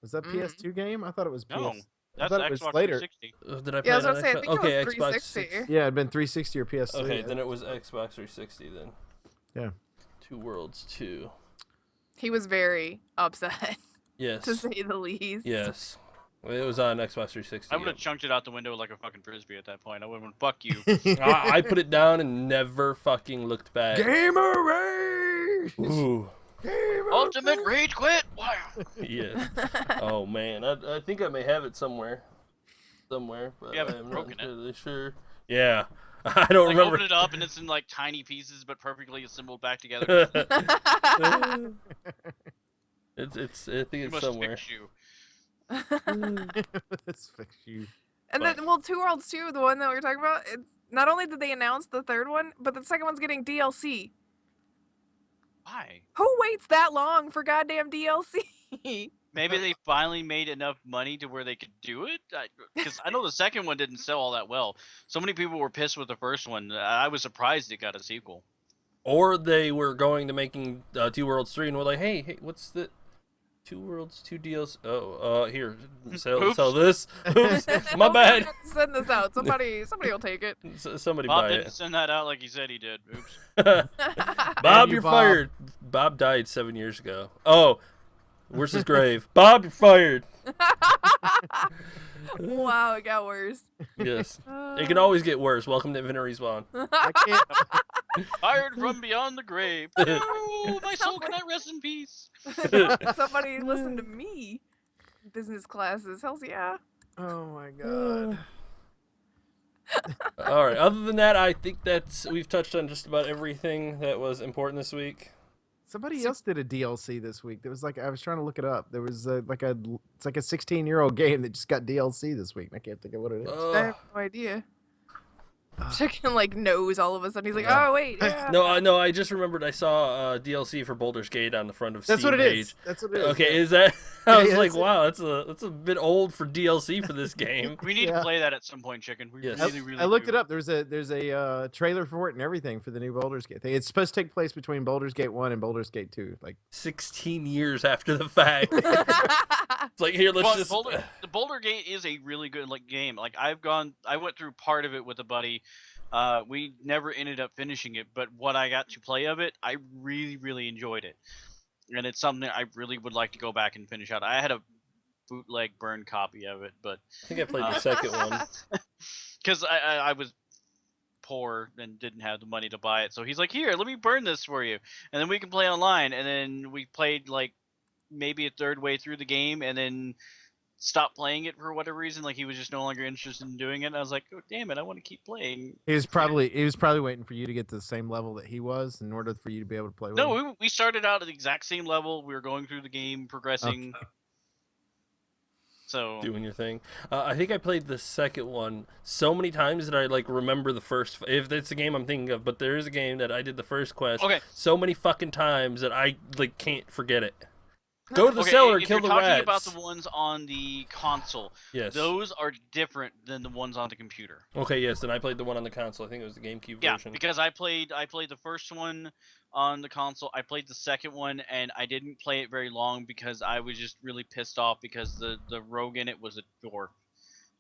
Was that Mm. PS2 game? I thought it was PS. No, I that's thought it was Xbox later. 360. Did I play Yeah, I was it on gonna say, I Xbox? think Okay, it was Xbox 360. 6. Yeah, it'd been 360 or PS3. Okay, then it was Xbox 360 then. Yeah. Two Worlds 2. He was very upset, Yes. to say the least. Yes. It was on Xbox 360. I would have chunked it out the window like a fucking frisbee at that point. I would have went, fuck you. I put it down and never fucking looked back. Gamer rage. Ooh. Gamer Ultimate rage quit. Wow. Yes. Oh man, I think I may have it somewhere, but You haven't I'm broken not it. really sure. Yeah, I don't Like, remember. open it up and it's in like tiny pieces, but perfectly assembled back together. it's. I think You it's must somewhere. fix you. Let's fix you. And then, well, Two Worlds 2, the one that we were talking about, not only did they announce the third one, but the second one's getting DLC. Why? Who waits that long for goddamn DLC? Maybe they finally made enough money to where they could do it? Because I know the second one didn't sell all that well. So many people were pissed with the first one. I was surprised it got a sequel. Or they were going to making Two Worlds 3 and were like, hey, what's the Two Worlds 2 deals? Oh, here, sell Oops. this. Oops, my Oh, bad. Send this out. Somebody will take it. Somebody Bob buy didn't it. send that out like he said he did. Oops. Bob, you, you're Bob. fired. Bob died 7 years ago. Oh, where's his grave? Bob, you're fired. Wow, it got worse. Yes. It can always get worse. Welcome to Infinite Respawn. I can't. Fired from beyond the grave. No, my soul cannot rest in peace. Somebody listen to me. Business classes, hells yeah. Oh my god. All right. Other than that, I think we've touched on just about everything that was important this week. Somebody So- else did a DLC this week. There was like I was trying to look it up. There was it's like a 16-year-old game that just got DLC this week. I can't think of what it is. I have no idea. Chicken like knows all of a sudden. He's like, Yeah. oh wait, yeah. No, I just remembered I saw DLC for Baldur's Gate on the front of That's Steam what it is. page. That's what it is. Okay, yeah. is that? I Yeah, was yeah, like, that's it. wow, that's a bit old for DLC for this game. We need Yeah. to play that at some point, Chicken. We Yes. really I looked do. it up. There's a trailer for it and everything for the new Baldur's Gate thing. It's supposed to take place between Baldur's Gate 1 and Baldur's Gate 2. Like 16 years after the fact. It's like, here, let's Well, just. the Boulder Gate is a really good game. Like I went through part of it with a buddy. We never ended up finishing it, but what I got to play of it, I really enjoyed it, and it's something I really would like to go back and finish out. I had a bootleg burned copy of it, but I think I played the second one. because I was poor and didn't have the money to buy it, so he's like, "Here, let me burn this for you, and then we can play online." And then we played like maybe a third way through the game, and then stopped playing it for whatever reason. Like he was just no longer interested in doing it. And I was like, oh, damn it, I want to keep playing. he was probably waiting for you to get to the same level that he was in order for you to be able to play with him. No, we started out at the exact same level. We were going through the game, progressing. So Doing your thing. I think I played the second one so many times that I like remember the first. If it's a game I'm thinking of, but there is a game that I did the first quest okay, so many fucking times that I like can't forget it. Go to the okay, cellar, if kill you're the talking rats. about the ones on the console, Yes. those are different than the ones on the computer. Okay, yes. Then I played the one on the console. I think it was the GameCube Yeah, version. because I played the first one on the console. I played the second one, and I didn't play it very long because I was just really pissed off because the rogue in it was a dwarf,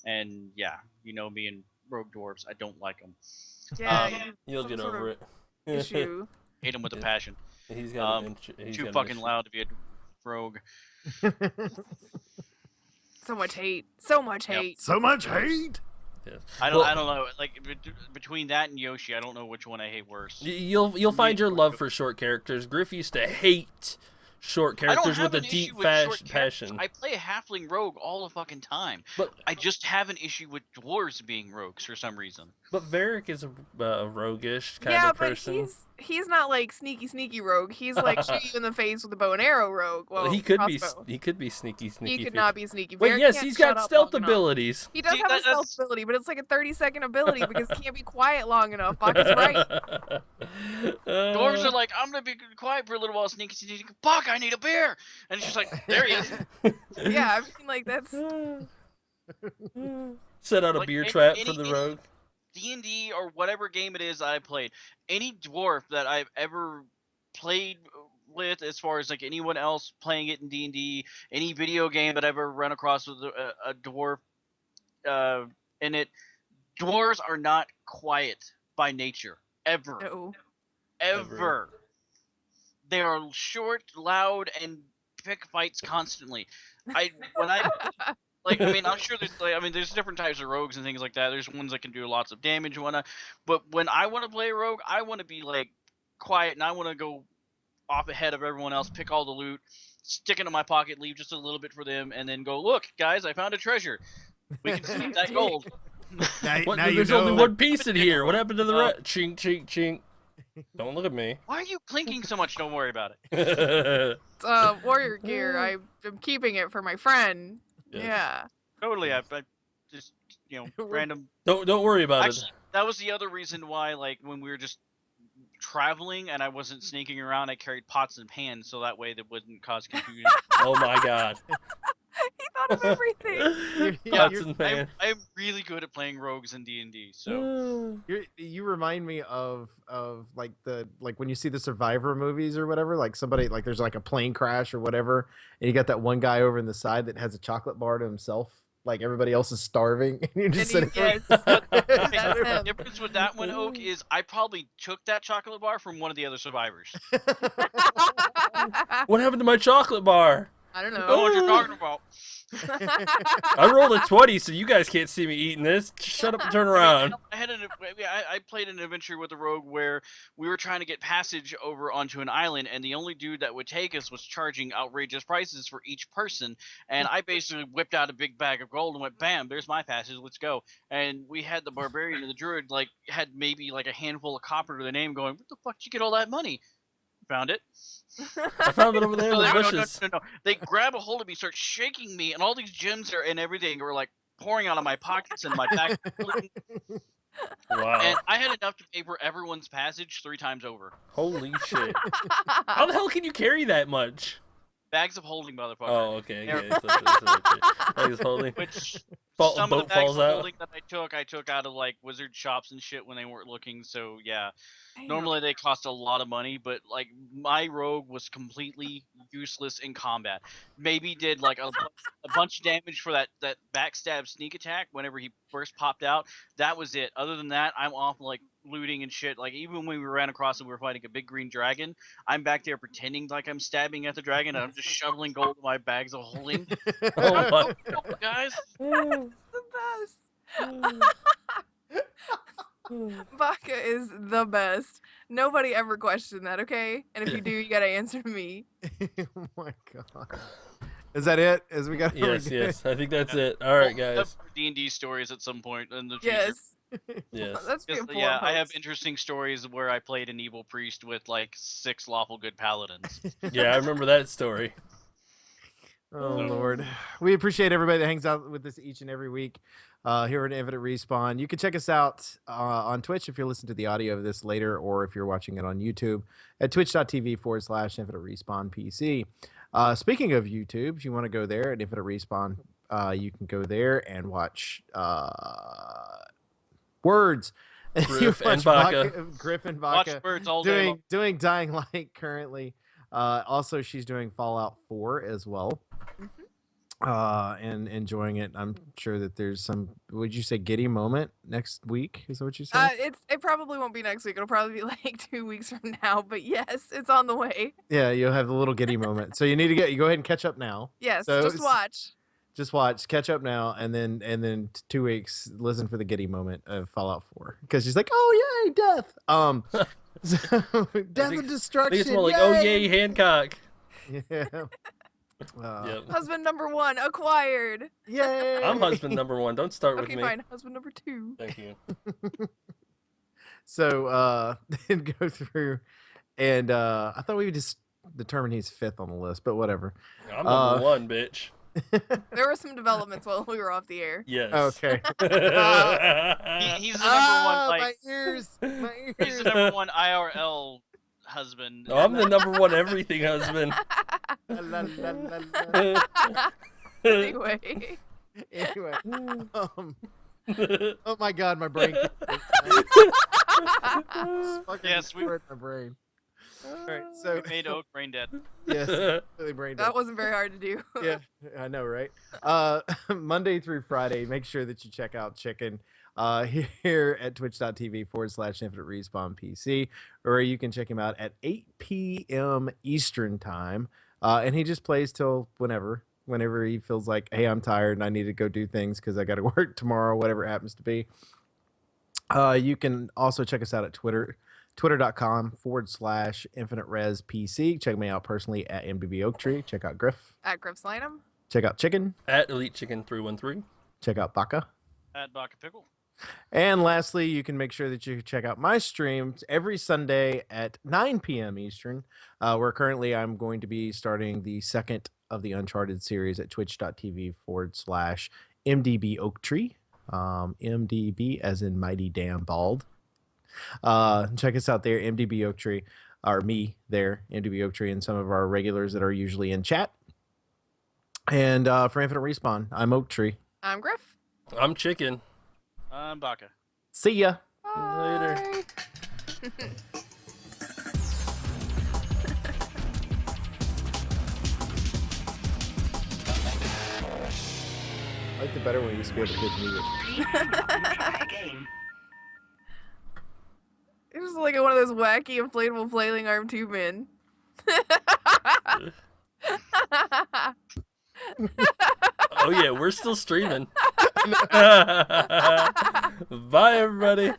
and yeah, you know me and rogue dwarves, I don't like them. Yeah, Um, you have You'll some get sort over of it. issue. Hate them with a Yeah. passion. He's got Um, an he's Too got an fucking issue. loud to be a rogue. So much hate. So much Yep. hate. So much hate. Yes. I don't Well, know. Like between that and Yoshi, I don't know which one I hate worse. You'll find your Me- love for short characters. Griff used to hate short I don't characters have with a an deep issue with short characters. passion. I play a halfling rogue all the fucking time. But I just have an issue with dwarves being rogues for some reason. Varric is a roguish kind Yeah, of but person. he's not like sneaky rogue. He's like shoot you in the face with a bow and arrow rogue. Well, he could crossbow. be sneaky. He could feet. not be sneaky. Wait, Varric yes, can't he's shut got up stealth long enough. abilities. He does See, have a that's- stealth ability, but it's like a 30-second ability because he can't be quiet long enough. Buck is right. Dwarves are like, I'm gonna be quiet for a little while, sneaky. Buck, I need a beer, and he's just like, there he is. Yeah, I mean like that's Set out a Like, beer any- trap for any- the any- rogue. D&D or whatever game it is I played, any dwarf that I've ever played with, as far as like anyone else playing it in D&D, any video game that I've ever run across with a dwarf in it, dwarves are not quiet by nature, ever. no. Ever. They are short, loud, and pick fights constantly. Like, I mean, I'm sure there's different types of rogues and things like that. There's ones that can do lots of damage and whatnot. But when I want to play a rogue, I want to be like quiet and I want to go off ahead of everyone else, pick all the loot, stick it in my pocket, leave just a little bit for them, and then go, look, guys, I found a treasure. We can sneak that gold. What, there's only one piece in here. What happened to the rest? Chink, chink, chink. Don't look at me. Why are you clinking so much? Don't worry about it. Warrior gear. I'm keeping it for my friend. Yes. Yeah. Totally. I just, random. Don't worry about Actually, that was the other reason why, like, when we were just traveling and I wasn't sneaking around, I carried pots and pans so that way that wouldn't cause confusion. it. Oh my god. He thought of everything. Pots and pans. I'm really good at playing rogues in D&D, so You remind me of like when you see the Survivor movies or whatever, like somebody like there's like a plane crash or whatever, and you got that one guy over in the side that has a chocolate bar to himself, like everybody else is starving, and you're just And sitting he- yes, that's the him. difference with that one, Oak, is I probably took that chocolate bar from one of the other survivors. What happened to my chocolate bar? I don't I know know. what you're talking about. I rolled a 20, so you guys can't see me eating this. Just shut up and turn around. I played an adventure with a rogue where we were trying to get passage over onto an island, and the only dude that would take us was charging outrageous prices for each person. And I basically whipped out a big bag of gold and went, "Bam! There's my passage. Let's go." And we had the barbarian and the druid had maybe like a handful of copper to their name, going, "What the fuck did you get all that money?" found it. I found it over there in No, the they, no, no, bushes. no, no. They grab a hold of me, start shaking me, and all these gems and everything were like pouring out of my pockets and my back. Wow. And I had enough to pay for everyone's passage 3 times over. Holy shit. How the hell can you carry that much? Bags of holding, motherfucker. Oh, okay. They're- Okay. So I was holding. Which A some of boat the bags falls of out. holding that I took out of like wizard shops and shit when they weren't looking. So yeah, Damn. normally they cost a lot of money, but like my rogue was completely useless in combat. Maybe did like a bunch of damage for that backstab sneak attack whenever he first popped out. That was it. Other than that, I'm off like looting and shit. Like even when we ran across and we were fighting a big green dragon, I'm back there pretending like I'm stabbing at the dragon and I'm just shoveling gold in my bags of holding. Oh my. Guys, the best. Baka is the best. Nobody ever questioned that, okay? And if you do, you gotta answer me. Oh my god. Is that it? As we got Yes, yes. I think that's it. All right, guys. D&D stories at some point in the future. Yes. Yes. That's Just- beautiful. yeah, I have interesting stories where I played an evil priest with like 6 lawful good paladins. Yeah, I remember that story. Oh Lord, we appreciate everybody that hangs out with us each and every week here at Infinite Respawn. You can check us out on Twitch if you're listening to the audio of this later, or if you're watching it on YouTube at twitch.tv/Infinite Respawn PC. Speaking of YouTube, if you want to go there at Infinite Respawn, you can go there and watch Words. Griff You and watch Baka. Griff and Watch Baka birds all day long. doing Dying Light currently. Also, she's doing Fallout 4 as well. And enjoying it. I'm sure that there's some, would you say, giddy moment next week? Is that what you said? It probably won't be next week. It'll probably be like 2 weeks from now. But yes, it's on the way. Yeah, you'll have the little giddy moment. So you need to go ahead and catch up now. Yes, So just watch. Just watch, catch up now, and then 2 weeks, listen for the giddy moment of Fallout 4 because she's like, "Oh yay, death!" So, death and I destruction. think it's more like, oh yay, Hancock. Yeah. Yep. Husband number 1 acquired. Yay! I'm husband number 1. Don't start with Okay, me. fine. Husband number 2. Thank you. So then go through, and I thought we would just determine he's 5th on the list, but whatever. I'm number 1, bitch. There were some developments while we were off the air. Yes. Okay. He's the number one, my like, ears, my he's ears. the number 1 IRL husband. No, I'm the number 1 everything husband. La, la, la, la, la. Anyway. Anyway, oh my God, my brain. Yes, we- my brain. All right, so We made Oak brain dead. yes, really brain dead. That wasn't very hard to do. Yeah, I know, right? Monday through Friday, make sure that you check out Chicken here at twitch.tv/Infinite Respawn PC, or you can check him out at 8 p.m. Eastern time. And he just plays till whenever he feels like, hey, I'm tired and I need to go do things because I got to work tomorrow, whatever it happens to be. You can also check us out at twitter.com/Infinite Res PC. Check me out personally at MDB Oak Tree. Check out Griff. At Griff Slanum. Check out Chicken. At Elite Chicken 313. Check out Baka. At Baka Pickle. And lastly, you can make sure that you check out my streams every Sunday at 9 p.m. Eastern, where currently I'm going to be starting the second of the Uncharted series at twitch.tv/MDB Oak Tree. MDB as in Mighty Damn Bald. Check us out there, MDB Oak Tree, or me there, MDB Oak Tree, and some of our regulars that are usually in chat. And for Infinite Respawn, I'm Oak Tree. I'm Griff. I'm Chicken. I'm Baka. See ya. Later. Bye. I liked it better when we used to be able to hit music. It was like one of those wacky inflatable flailing arm tube men. Oh, yeah, we're still streaming. Bye, everybody.